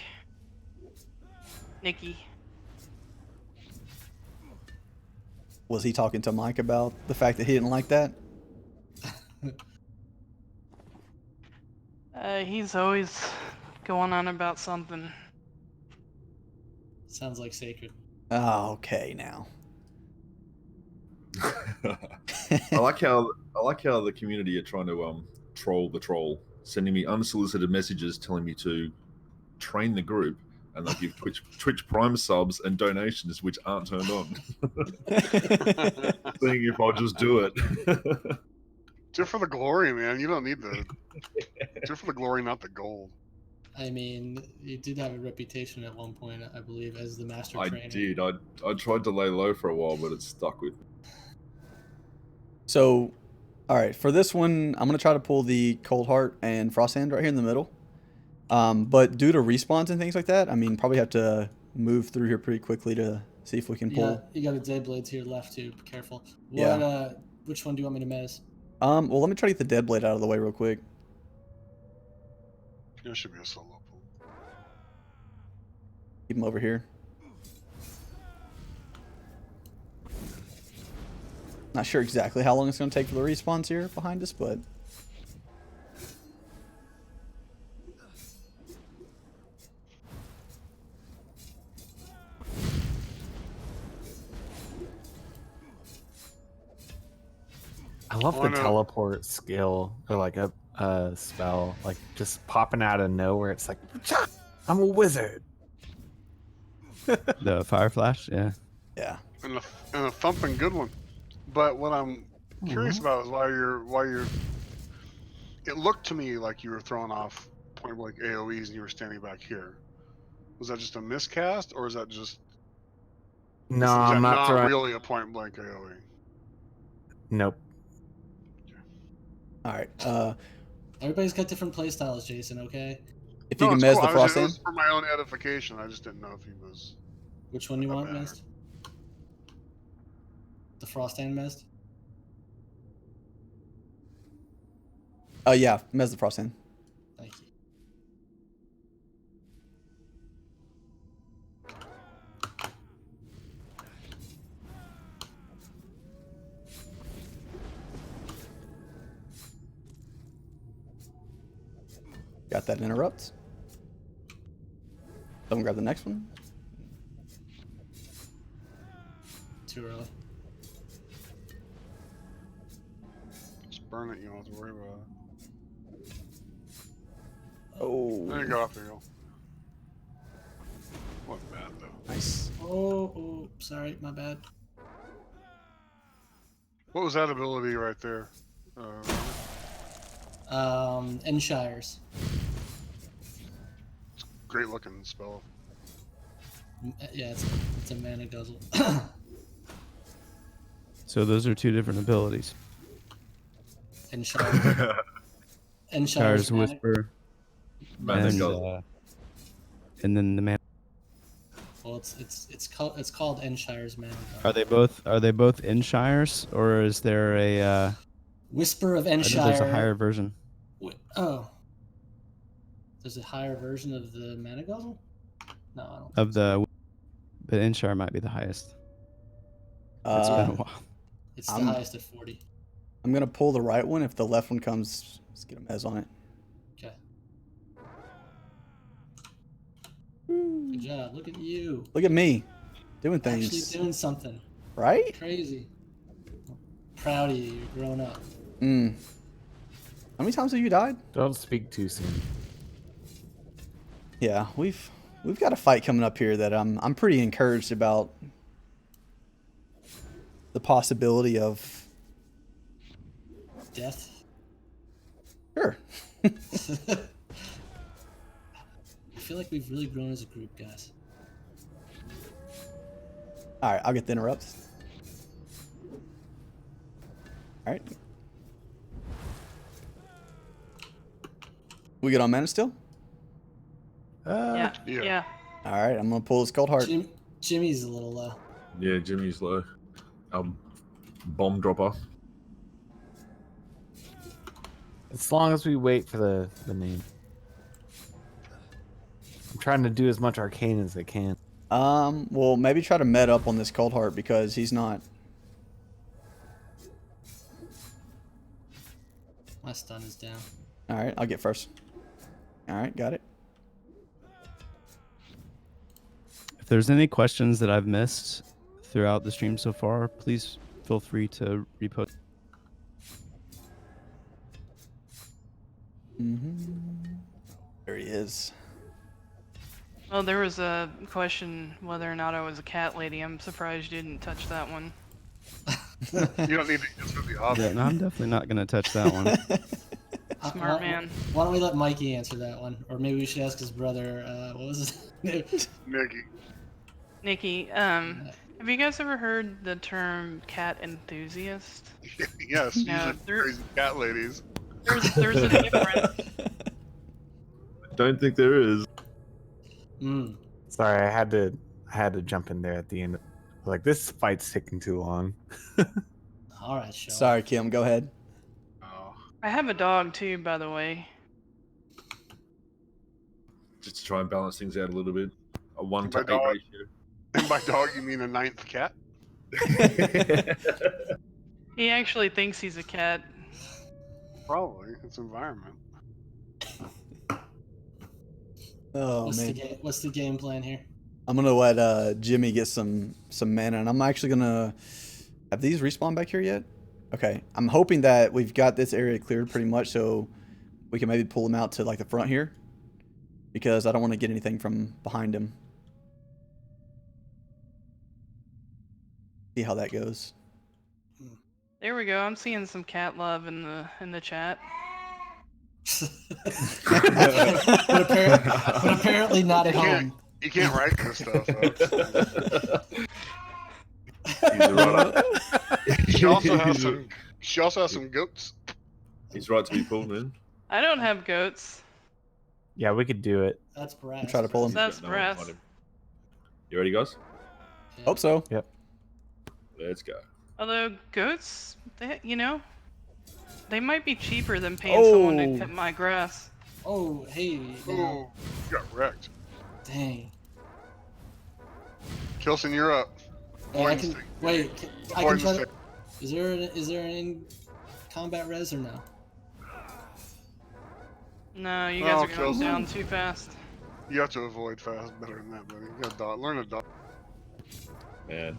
Was he talking to Mike about the fact that he didn't like that? He's always going on about something. Sounds like sacred. Oh, okay now. I like how the community are trying to troll the troll, sending me unsolicited messages telling me to train the group, and they'll give Twitch Prime subs and donations which aren't turned on. Seeing if I'll just do it. Do it for the glory, man. You don't need the. Do it for the glory, not the gold. I mean, you did have a reputation at one point, I believe, as the master I trainer. did. I tried to lay low for a while, but it stuck with me. So, all right, for this one, I'm gonna try to pull the Cold Heart and Frost Hand right here in the middle. But due to respawns and things like that, I mean, probably have to move through here pretty quickly to see if we can pull. You got a Dead Blade to your left too. Be careful. Yeah. Which one do you want me to mez? Well, let me try to get the Dead Blade out of the way real quick. There should be a solo pull. Keep him over here. Not sure exactly how long it's going to take for the respawns here behind us, but... love the wanna- teleport skill or like a spell, like just popping out of nowhere. It's like, I'm a wizard. The fire flash, yeah. Yeah. And a thumping good one. But what I'm curious about is why you're. It looked to me like you were throwing off point blank AOE's and you were standing back here. Was that just a miscast, or is that just? No, is I'm that not throwing. really a point blank AOE. Nope. All right. Everybody's got different play styles, Jason. Okay. If you No, can it's mez cool. the It frost was in. for my own edification. I just didn't know if he was. Which one you Oh, want, bad. Mist? The frost and Mist? Oh yeah, mez the frost in. Thank you. Got that interrupt. Someone grab the next one. Too early. Just burn it. You don't have to worry about it. Oh, There you go off the hill. What bad though? nice. Oh, sorry, my bad. What was that ability right there? Enshires. Great looking spell. Yeah, it's a mana guzzle. So those are two different abilities. Enshires. Enshires. Shires mana- Whisper Man, and, guzzle. and then the man. Well, it's called Enshire's mana Are they both in Shires, or is there a Whisper of I know Enshire. there's a higher version? Oh. There's a higher version of the mana guzzle? No, I don't. Of the, but Inshire might be the highest. It's been a while. It's the I'm- highest at 40. I'm gonna pull the right one. If the left one comes, let's get a mez on it. Okay. Good job. Look at you. Look at me, doing Actually things, doing something. right? Crazy. Proud of you. You're grown up. Mm. How many times have you died? Don't speak too soon. Yeah, we've got a fight coming up here that I'm pretty encouraged about. The possibility of Death. sure. I feel like we've really grown as a group, guys. All right, I'll get the interrupts. All right. We get on mana still? Yeah. yeah. Yeah. All right, I'm gonna pull this cold heart. Jimmy's a little low. Yeah, Jimmy's low. Bomb dropper. As long as we wait for the name. I'm trying to do as much arcane as I can. Well, maybe try to med up on this cold heart because he's not. My stun is down. All right, I'll get first. All right, got it. If there's any questions that I've missed throughout the stream so far, please feel free to repost. There he is. Well, there was a question whether or not I was a cat lady. I'm surprised you didn't touch that one. You don't need to answer the Yeah, obvious. no, I'm definitely not gonna touch that one. Smart man. Why don't we let Mikey answer that one? Or maybe we should ask his brother, what was his name? Nikki. Nikki, have you guys ever heard the term cat enthusiast? Yes, No, usually there- crazy cat ladies. There's a difference. Don't think there is. Mm. Sorry, I had to jump in there at the end. Like, this fight's taking too long. All right, show. Sorry, Kim. Go ahead. Oh, I have a dog too, by the way. Just to try and balance things out a little bit. A 1 to My 8 dog. ratio. and by dog you mean a 9th cat? He actually thinks he's a cat. Probably. It's environment. Oh What's man. what's the game plan here? I'm gonna let Jimmy get some mana, and I'm actually gonna have these respawn back here yet. Okay, I'm hoping that we've got this area cleared pretty much, so we can maybe pull him out to like the front here, because I don't want to get anything from behind him. See how that goes. There we go. I'm seeing some cat love in the chat. but apparently not at home. You can't write this stuff. He's right. She also has some goats. He's right to be pulled in. I don't have goats. Yeah, we could do it. That's brass. I'm trying to pull him. That's No, brass. find him. You ready, guys? Yeah. Hope so. Yep. Let's go. Although goats, they might be cheaper than paying someone to cut my grass. Oh, hey. Now. Oh, you got wrecked. Dang. Kilson, you're up. Hey, I can, wait. I can try to, Avoid is there an in combat res or no? No, you guys are going Kelsey. down too fast. You have to avoid fast better than that, buddy. You gotta learn to dodge. Man.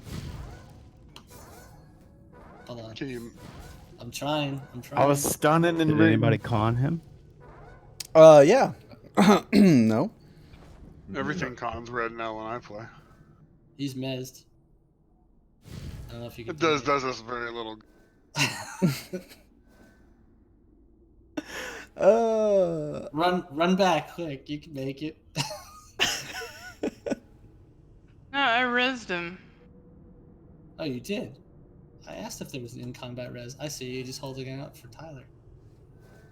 Hold on. Can you? I'm trying. I was stunning and Did anybody con him? Yeah. No. Everything cons red now when I play. He's mezzed. I don't know if you can. It does us very little. Run back quick. You can make it. No, I rezzed him. Oh, you did. I asked if there was an in combat res. I see you just holding out for Tyler.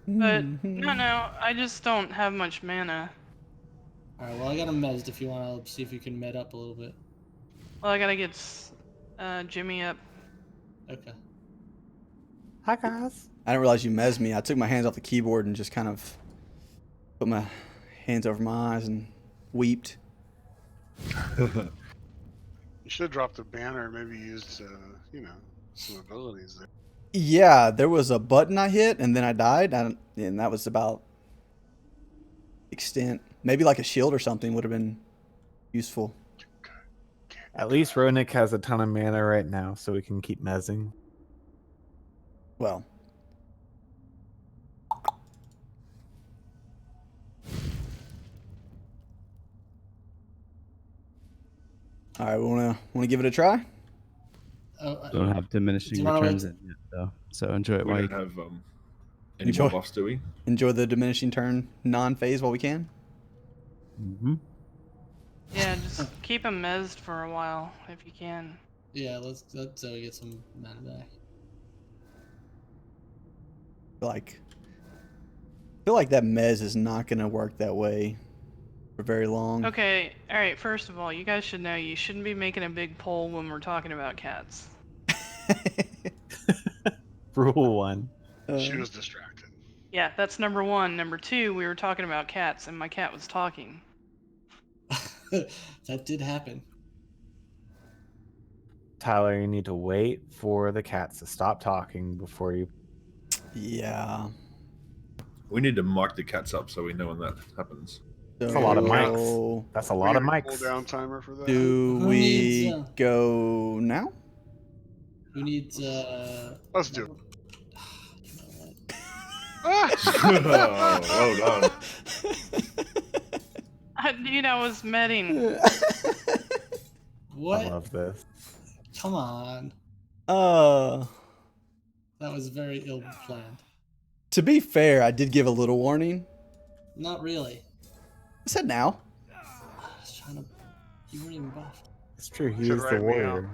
But no, I just don't have much mana. All right. Well, I got him mezzed. If you want to see if you can med up a little bit. Well, I gotta get Jimmy up. Okay. Hi guys. I didn't realize you mezzed me. I took my hands off the keyboard and just kind of put my hands over my eyes and weeped. You should have dropped a banner and maybe used, some abilities there. Yeah, there was a button I hit and then I died, and that was about extent. Maybe like a shield or something would have been useful. At least Ronik has a ton of mana right now, so we can keep mezzing. Well. All right, we wanna give it a try. Don't have diminishing Do you wanna returns wait- in yet, though. So enjoy it We while you don't have any Enjoy. more buffs, do we? Enjoy the diminishing turn non-phase while we can. Mm-hmm. Yeah, just keep him mezzed for a while if you can. Yeah. Let's Zoe get some mana back. I feel like that mez is not gonna work that way for very long. Okay, alright, first of all, you guys should know you shouldn't be making a big poll when we're talking about cats. Rule 1. She was distracted. Yeah, that's number one. Number two, we were talking about cats and my cat was talking. That did happen. Tyler, you need to wait for the cats to stop talking before you. Yeah. We need to mark the cats up so we know when that happens. That's a lot of So, mics. That's a lot of Pull mics. down timer for that. Do Who we needs, go now? Who needs Let's do it. You know what? Ah! Oh, well done. Dude, I was medding. What? I love this. Come on. Uh, That was very ill planned. to be fair, I did give a little warning. Not really. I said now. I was trying to. You weren't even buffed. It's true. He Should is the write me out. warrior.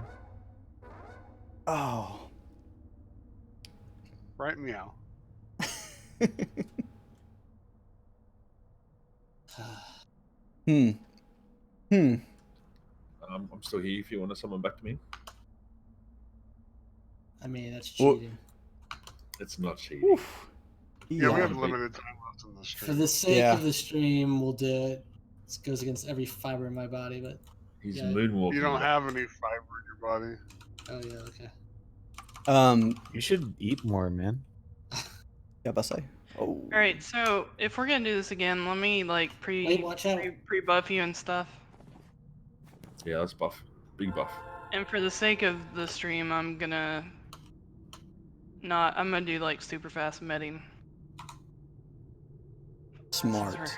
Oh. Right meow. Hmm. I'm still here if you want to summon back to me. I mean, that's Well- cheating. It's not cheating. Oof. Yeah, we Yeah. have limited time left in the For stream. the sake Yeah. of the stream, we'll do it. This goes against every fiber in my body, but He's Yeah. moonwalking. You don't have any fiber in your body. oh yeah, okay. You should eat more, man. Yeah, I say. Oh. Alright, so if we're gonna do this again, let me like Wait, watch out. pre-buff you and stuff. Yeah, that's buff. Big buff. And for the sake of the stream, I'm gonna Nah, I'm gonna do like super fast medding. Smart.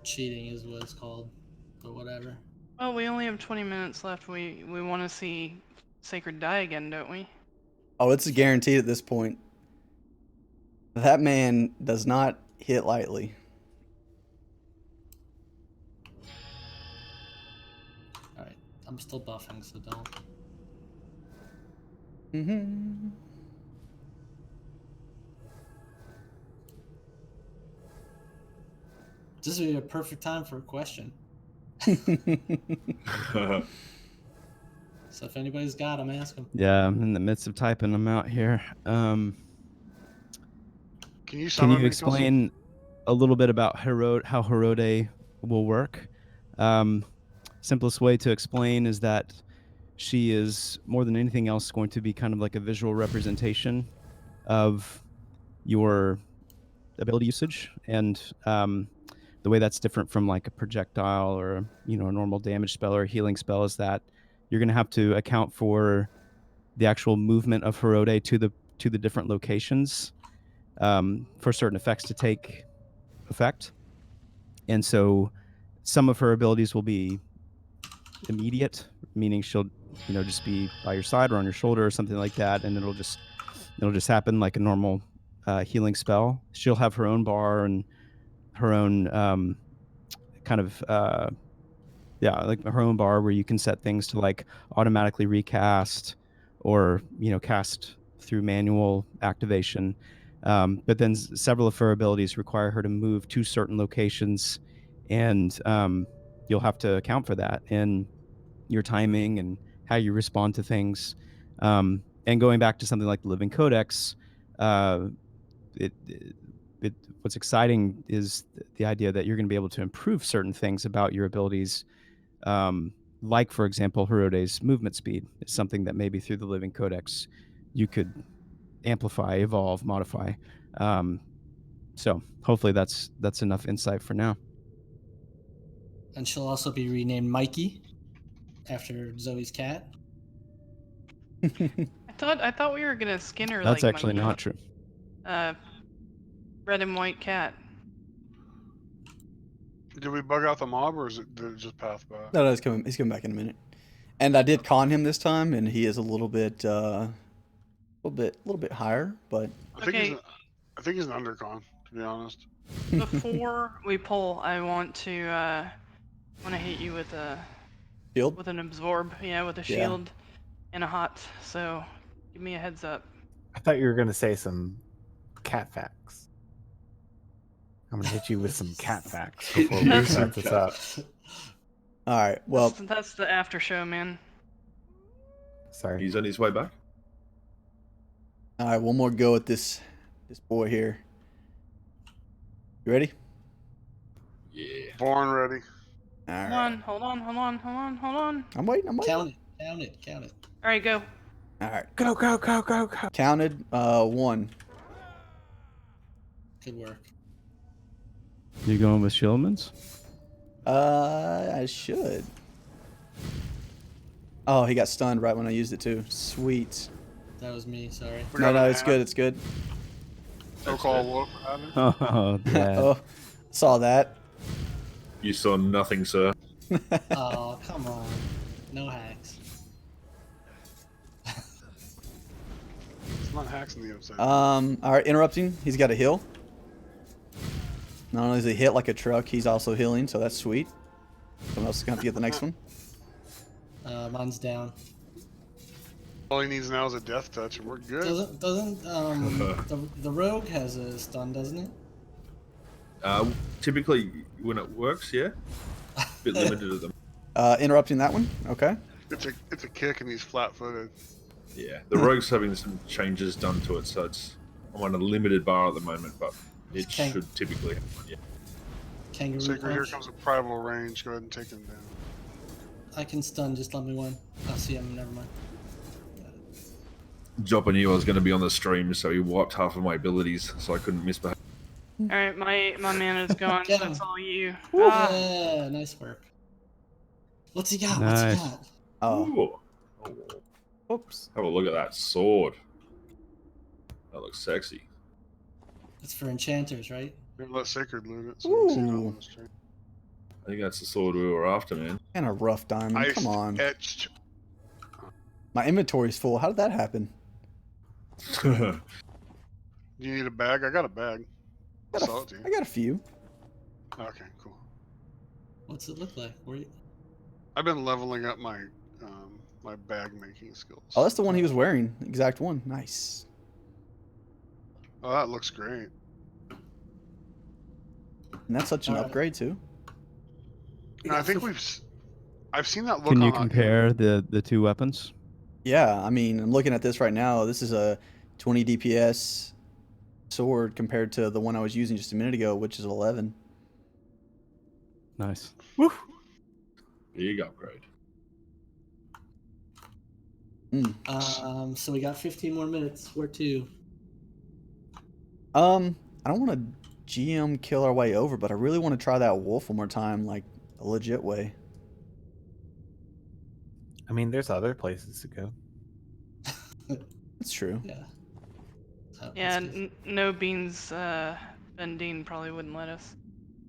Cheating is what it's called, but whatever. Well, we only have 20 minutes left. We want to see Sacred die again, don't we? Oh, it's guaranteed at this point. That man does not hit lightly. All right, I'm still buffing, so don't. Mm-hmm. This would be a perfect time for a question. So if anybody's got them, ask them. Yeah, I'm in the midst of typing them out here. Can you Can summon you me, explain a little bit about how Herode will work? Simplest way to explain is that she is, more than anything else, going to be kind of like a visual representation of your ability usage, and the way that's different from like a projectile or a normal damage spell or a healing spell is that you're going to have to account for the actual movement of Herode to the different locations for certain effects to take effect. And so some of her abilities will be immediate, meaning she'll just be by your side or on your shoulder or something like that, and it'll just happen like a normal healing spell. She'll have her own bar and her own kind of like her own bar where you can set things to like automatically recast or cast through manual activation. But then several of her abilities require her to move to certain locations, and you'll have to account for that in your timing and how you respond to things. And going back to something like the Living Codex, what's exciting is the idea that you're going to be able to improve certain things about your abilities. Like, for example, Herode's movement speed is something that maybe through the Living Codex you could amplify, evolve, modify. So hopefully that's enough insight for now. And she'll also be renamed Mikey after Zoe's cat. I thought we were gonna skin her. That's like actually Mikey. not true. Red and white cat. Did we bug out the mob, or did it just path by? No, he's coming back in a minute. And I did con him this time, and he is a little bit higher, but I think he's an undercon, to be honest. Before we pull, I want to hit you with a shield. with an absorb, with a shield and a hot. So give me a heads up. I thought you were gonna say some cat facts. I'm gonna hit you with some cat facts before we start this up. All right. Well, That's the after show, man. Sorry. He's on his way back. all right. One more go at this boy here. You ready? Yeah. Born ready. All right. Hold on. I'm waiting. Count it. All right, go. All right. Go. Counted. 1. Good work. You going with Shillman's? I should. Oh, he got stunned right when I used it too. Sweet. That was me. Sorry. We got No, an it's ad. good. It's good. No call wolf. Adam. Oh, yeah. Oh, saw that. You saw nothing, sir. Oh, come on. No hacks. It's not hacks in the outside. All right, interrupting. He's got a heal. Not only is he hit like a truck, he's also healing, so that's sweet. Someone else is going to have to get the next one. Mine's down. All he needs now is a death touch, and we're good. Doesn't the rogue has a stun, doesn't it? Typically, when it works, yeah. A bit limited at them. Interrupting that one. Okay. It's a kick, and he's flat-footed. Yeah, the rogue's having some changes done to it, so I'm on a limited bar at the moment, but it should typically have one, yeah. Kangaroo Sacred, here punch. comes a primal range. Go ahead and take him down. I can stun. Just let me one. I'll see him. Never mind. Joppa knew I was going to be on the stream, so he wiped half of my abilities, so I couldn't misbehave. All right, my mana's gone. Get So him. it's all you. Yeah, nice work. What's he got? What's Nice. he got? Oh. Ooh. Oh, Oops. have a look at that sword. That looks sexy. It's for enchanters, right? Maybe let Sacred loot it so we can see it Ooh. on the stream. I think that's the sword we were after, man. And a rough diamond. Come Iced on. etched. My inventory's full. How did that happen? You need a bag? I got a bag. I'll sell it to you. I got a few. Okay, cool. What's it look like? Where you... I've been leveling up my my bag making skills. Oh, that's the one he was wearing. Exact one. Nice. Oh, that looks great. And that's such an Alright. upgrade too. And I think I've seen that look. Can you on compare the two weapons? Yeah, I mean, I'm looking at this right now. This is a 20 DPS sword compared to the one I was using just a minute ago, which is 11. Nice. Big upgrade. So we got 15 more minutes. Where to? I don't want to GM kill our way over, but I really want to try that wolf one more time, like a legit way. I mean, there's other places to go. That's true. Yeah. Oh, Yeah, that's good. no beans. Ben Dean probably wouldn't let us.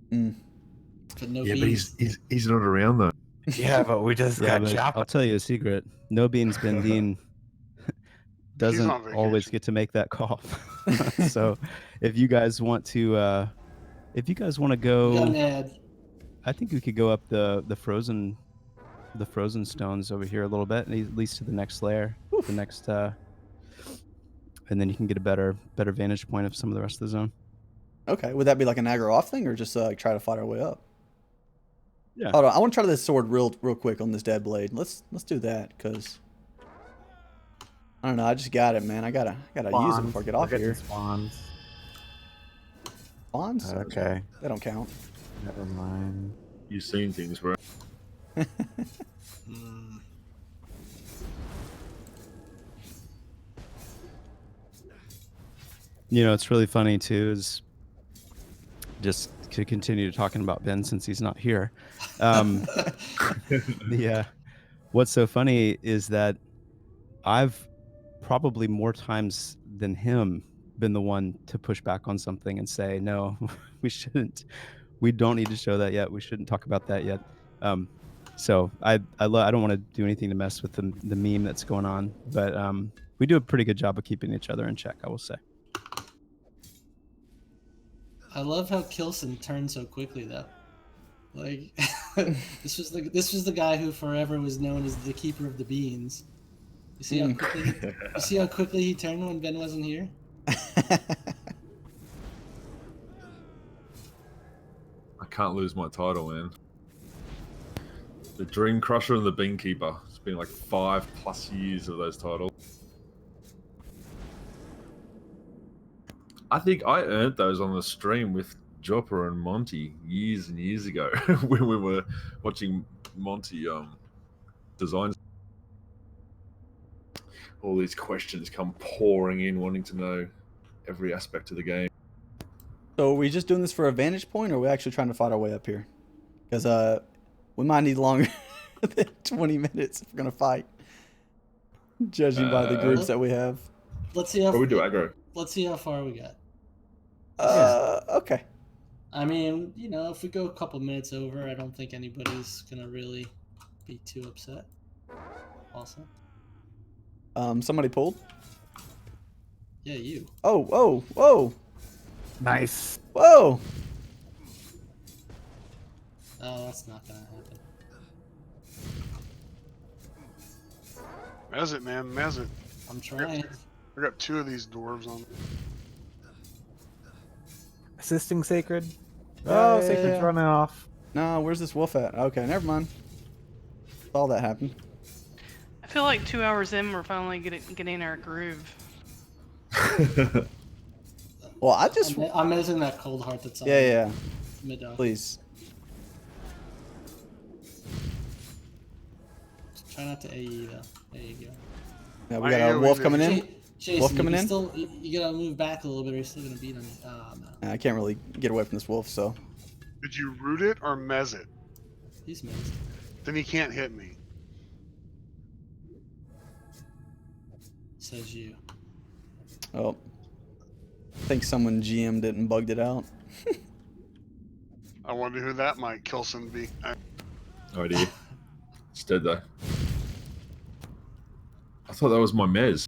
But no Yeah, beans. but he's not around though. Yeah, but we just Yeah, got but chopped. I'll tell you a secret. No Beans Bendine doesn't on always vacation. get to make that call. So if you guys want to We got go, an ad. I think we could go up the frozen stones over here a little bit, at least to the next layer, the next and then you can get a better vantage point of some of the rest of the zone. Okay, would that be like an aggro off thing, or just like try to fight our way up? Yeah. Hold on, I want to try this sword real quick on this dead blade. Let's do that, cause I don't know. I just got it, man. I gotta use it before I get off Look at here. the spawns. Spawns? Okay, They don't count. never mind. You've seen things, bro. Mm. You know, it's really funny too, is just to continue talking about Ben since he's not here. What's so funny is that I've probably more times than him been the one to push back on something and say, no, we shouldn't. We don't need to show that yet. We shouldn't talk about that yet. So I don't want to do anything to mess with the meme that's going on, but we do a pretty good job of keeping each other in check, I will say. I love how Kilson turned so quickly, though. Like, this was the guy who forever was known as the keeper of the beans. You see how quickly he turned when Ben wasn't here? I can't lose my title, man. The Dream Crusher and the Beankeeper. It's been like 5+ years of those titles. I think I earned those on the stream with Jopper and Monty years and years ago when we were watching Monty designs. All these questions come pouring in, wanting to know every aspect of the game. So are we just doing this for a vantage point, or are we actually trying to fight our way up here? Because we might need longer than 20 minutes if we're gonna fight, judging by the groups that we have. Let's see how But we do aggro. let's see how far we got. Okay. I mean, you know, if we go a couple minutes over, I don't think anybody's gonna really be too upset. Also, Somebody pulled. yeah, you. Oh, whoa, whoa, Nice. whoa! Oh, that's not gonna happen. Mez it, man. Mez it. I'm trying. I got 2 of these dwarves on. Assisting Sacred. Oh, Yeah. Sacred's running off. No, where's this wolf at? Okay, never mind. Saw that happen. I feel like 2 hours in, we're finally getting our groove. Well, I just I'm missing that cold heart that's on yeah. mid off. Please. Try not to AE though. There you go. Yeah, we My got a AoE wolf is- coming in. Jason, Wolf coming you in? Still, you gotta move back a little bit, or you're still gonna beat on you. Ah, no. I can't really get away from this wolf, so Did you root it or mez it? He's missed. Then he can't hit me. Says you. oh, I think someone GM'd it and bugged it out. I wonder who that might Kilson be. Oh dear. It's dead though. I thought that was my mez.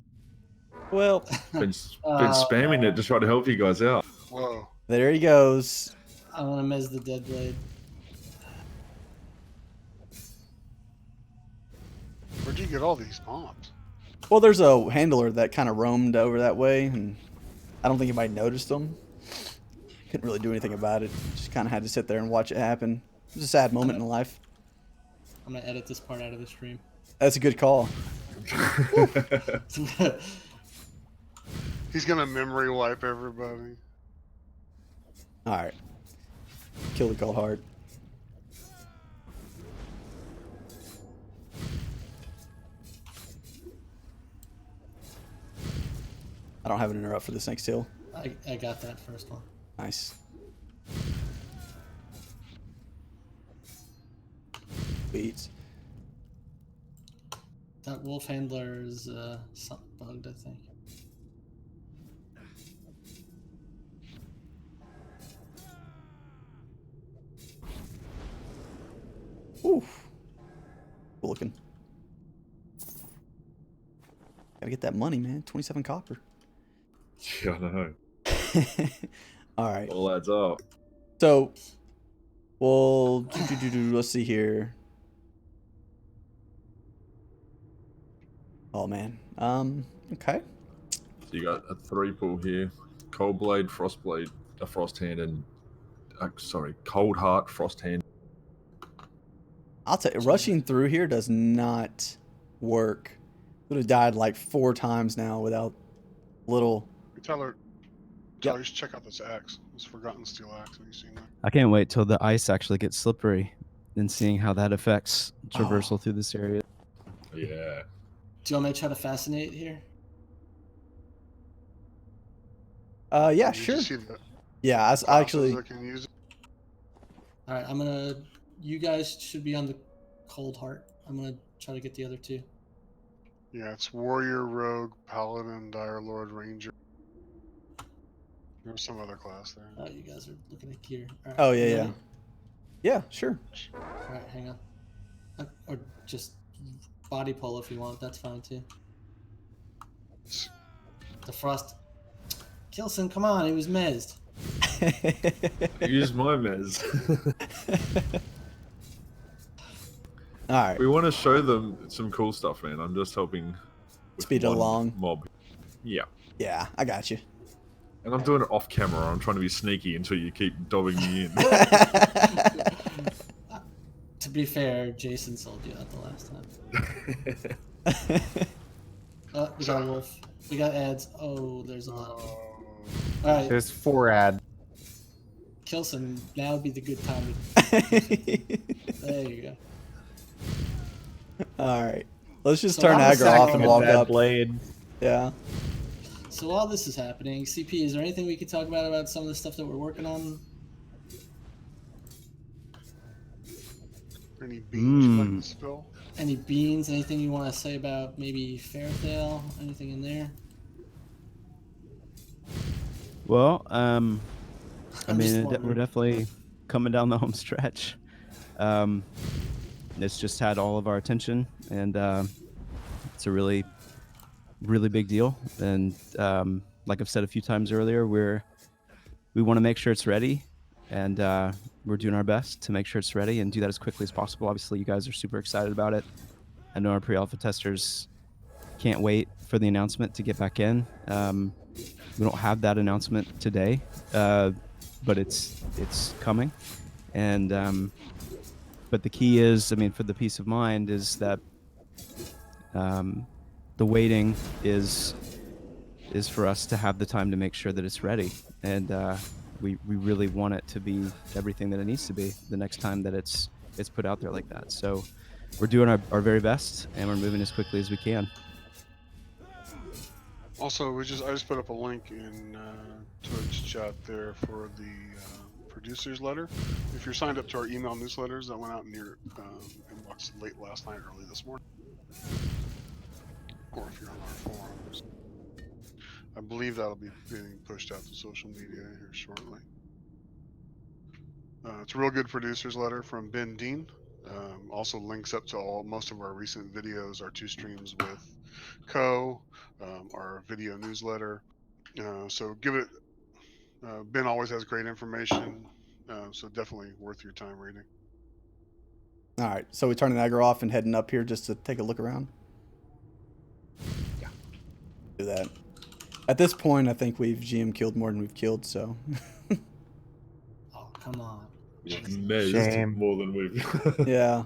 Well, Been spamming it to try to help you guys out. Whoa. there he goes. I want to mez the dead blade. Where'd you get all these mobs? Well, there's a handler that kind of roamed over that way, and I don't think anybody noticed him. Couldn't really do anything about it. Just kind of had to sit there and watch it happen. It was a sad moment in life. I'm gonna edit this part out of the stream. That's a good call. He's gonna memory wipe everybody. All right. Kill the cold heart. I don't have an interrupt for this next hill. I got that first one. Nice. Beats. That wolf handler is something bugged, I think. Oof. Cool looking. Gotta get that money, man. 27 copper. Yeah, I know. All right. All adds up. So, well, let's see here. Oh man. Okay. So you got a 3-pull here: Cold Blade, Frost Blade, a Frost Hand, and Cold Heart, Frost Hand. I'll tell you, rushing through here does not work. Would have died like 4 times now without little. Tell her you should check out this axe. This Forgotten Steel axe. Have you seen that? I can't wait till the ice actually gets slippery and seeing how that affects traversal through this area. Yeah. Do you want me to try to fascinate here? Yeah, Did you sure. see the Yeah, I classes actually. that can use it? All right, you guys should be on the cold heart. I'm gonna try to get the other 2. Yeah, it's Warrior, Rogue, Paladin, Dire Lord, Ranger. There's some other class there. Oh, you guys are looking at gear. All right, Oh yeah, you yeah. ready? Yeah, sure. All right, hang on. Or just body pull if you want. That's fine too. The frost. Kilson, come on, he was mezzed. Use my mez. All right. We want to show them some cool stuff, man. I'm just helping with Speed it one along. mob. Yeah. Yeah, I got you. And I'm doing it off camera. I'm trying to be sneaky until you keep dobbing me in. To be fair, Jason sold you out the last time. We got a wolf. We got ads. Oh, there's a lot of them. All right, There's 4 ad. Kilson, now would be the good time. There you go. All right. Let's just So turn I'm aggro off and walk that up. blade. Yeah. So while this is happening, CP, is there anything we could talk about some of the stuff that we're working on? Any beans you'd like to spill? Any beans? Anything you want to say about maybe Fairtale? Anything in there? Well, I I'm just mean, we're wondering. definitely coming down the home stretch. It's just had all of our attention, and it's a really, really big deal. And like I've said a few times earlier, we want to make sure it's ready, and we're doing our best to make sure it's ready and do that as quickly as possible. Obviously, you guys are super excited about it. I know our pre-alpha testers can't wait for the announcement to get back in. We don't have that announcement today, but it's coming, and but the key is, I mean, for the peace of mind, is that the waiting is for us to have the time to make sure that it's ready, and we really want it to be everything that it needs to be the next time that it's put out there like that. So we're doing our very best, and we're moving as quickly as we can. Also, I just put up a link in Twitch chat there for the producer's letter. If you're signed up to our email newsletters that went out in your inbox late last night, early this morning, or if you're on our forums, I believe that'll be being pushed out to social media here shortly. It's a real good producer's letter from Ben Dean. Also links up to most of our recent videos, our 2 streams with Co, our video newsletter. So give it. Ben always has great information, so definitely worth your time reading. All right, so we turning aggro off and heading up here just to take a look around. Yeah, do that. At this point, I think we've GM killed more than we've killed, so. Oh, come on. We've Jesus. mezzed Shame. more than we've. Yeah.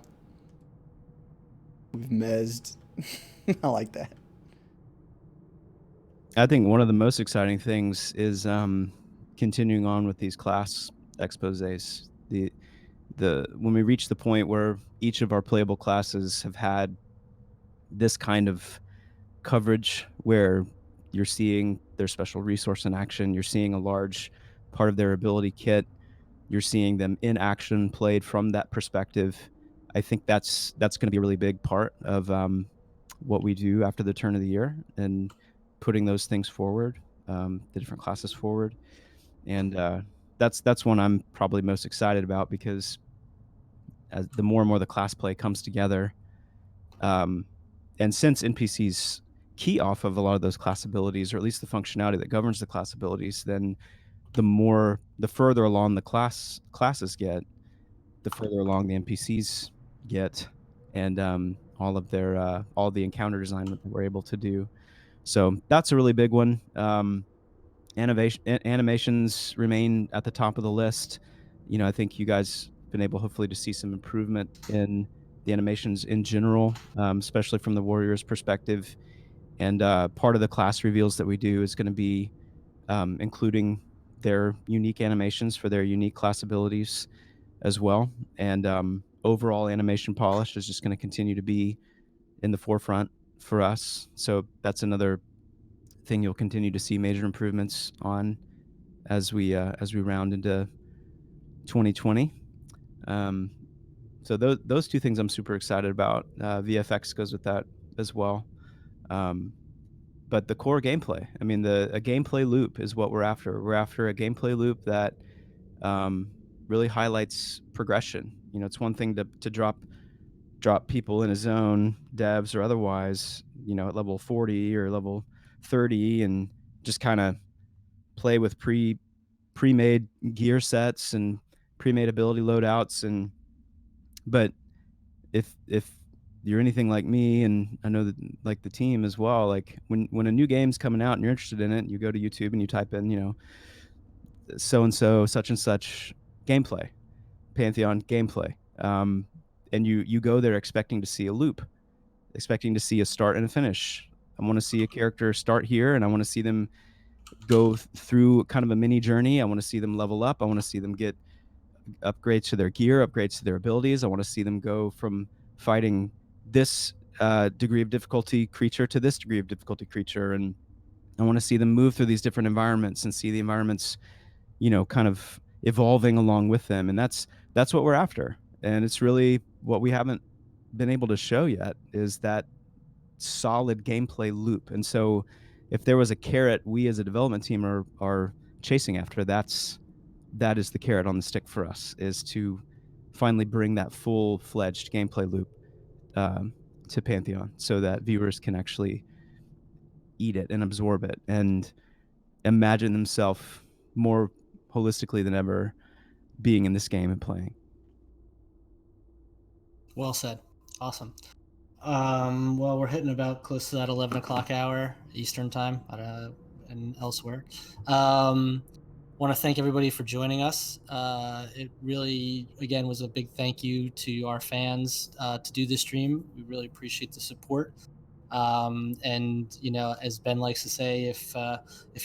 We've mezzed. I like that. I think one of the most exciting things is continuing on with these class exposés. When we reach the point where each of our playable classes have had this kind of coverage, where you're seeing their special resource in action, you're seeing a large part of their ability kit, you're seeing them in action played from that perspective. I think that's going to be a really big part of what we do after the turn of the year, and putting those things forward, the different classes forward. And that's one I'm probably most excited about, because as the more and more the class play comes together, and since NPCs key off of a lot of those class abilities, or at least the functionality that governs the class abilities, then the further along the classes get, the further along the NPCs get, and all the encounter design that we're able to do. So that's a really big one. Animations remain at the top of the list. I think you guys have been able, hopefully, to see some improvement in the animations in general, especially from the warrior's perspective. And part of the class reveals that we do is going to be including their unique animations for their unique class abilities as well. And overall animation polish is just going to continue to be in the forefront for us. So that's another thing you'll continue to see major improvements on as we round into 2020. So those 2 things I'm super excited about. VFX goes with that as well. But the core gameplay, I mean, a gameplay loop is what we're after. We're after a gameplay loop that really highlights progression. It's one thing to drop people in a zone, devs or otherwise, at level 40 or level 30, and just kind of play with pre-made gear sets and pre-made ability loadouts. But if you're anything like me, and I know that like the team as well, like when a new game's coming out and you're interested in it, you go to YouTube and you type in, so and so, such and such gameplay, Pantheon gameplay, and you go there expecting to see a loop, expecting to see a start and a finish. I want to see a character start here, and I want to see them go through kind of a mini journey. I want to see them level up. I want to see them get upgrades to their gear, upgrades to their abilities. I want to see them go from fighting this degree of difficulty creature to this degree of difficulty creature, and I want to see them move through these different environments and see the environments, kind of evolving along with them. And that's what we're after. And it's really what we haven't been able to show yet, is that solid gameplay loop. And so if there was a carrot we as a development team are chasing after, that is the carrot on the stick for us, is to finally bring that full-fledged gameplay loop to Pantheon, so that viewers can actually eat it and absorb it and imagine themselves more holistically than ever being in this game and playing. Well said. Awesome. Well, we're hitting about close to that 11 o'clock hour Eastern time and elsewhere. Want to thank everybody for joining us. It really, again, was a big thank you to our fans to do this stream. We really appreciate the support. And as Ben likes to say, if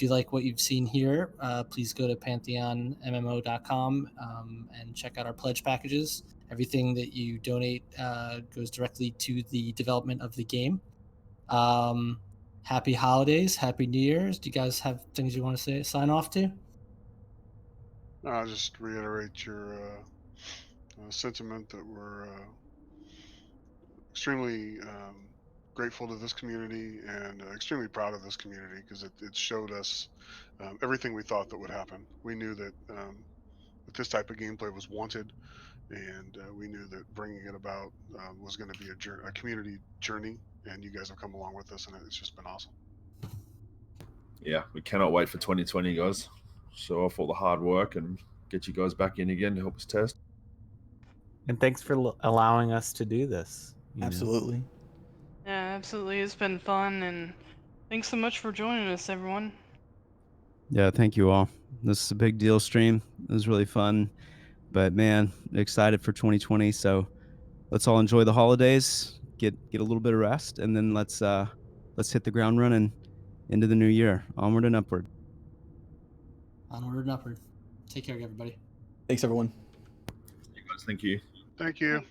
you like what you've seen here, please go to pantheonmmo.com and check out our pledge packages. Everything that you donate goes directly to the development of the game. Happy holidays, happy New Year's. Do you guys have things you want to say, sign off to? I'll just reiterate your sentiment that we're extremely grateful to this community and extremely proud of this community because it showed us everything we thought that would happen. We knew that this type of gameplay was wanted, and we knew that bringing it about was going to be a community journey, and you guys have come along with us, and it's just been awesome. Yeah, we cannot wait for 2020, guys. Show off all the hard work and get you guys back in again to help us test. And thanks for allowing us to do this. you know. Absolutely. Yeah, absolutely. It's been fun, and thanks so much for joining us, everyone. Yeah, thank you all. This is a big deal stream. It was really fun, but man, excited for 2020. So let's all enjoy the holidays, get a little bit of rest, and then let's hit the ground running into the new year. Onward and upward. Onward and upward. Take care, everybody. Thanks, everyone. You guys, thank you. Thank you.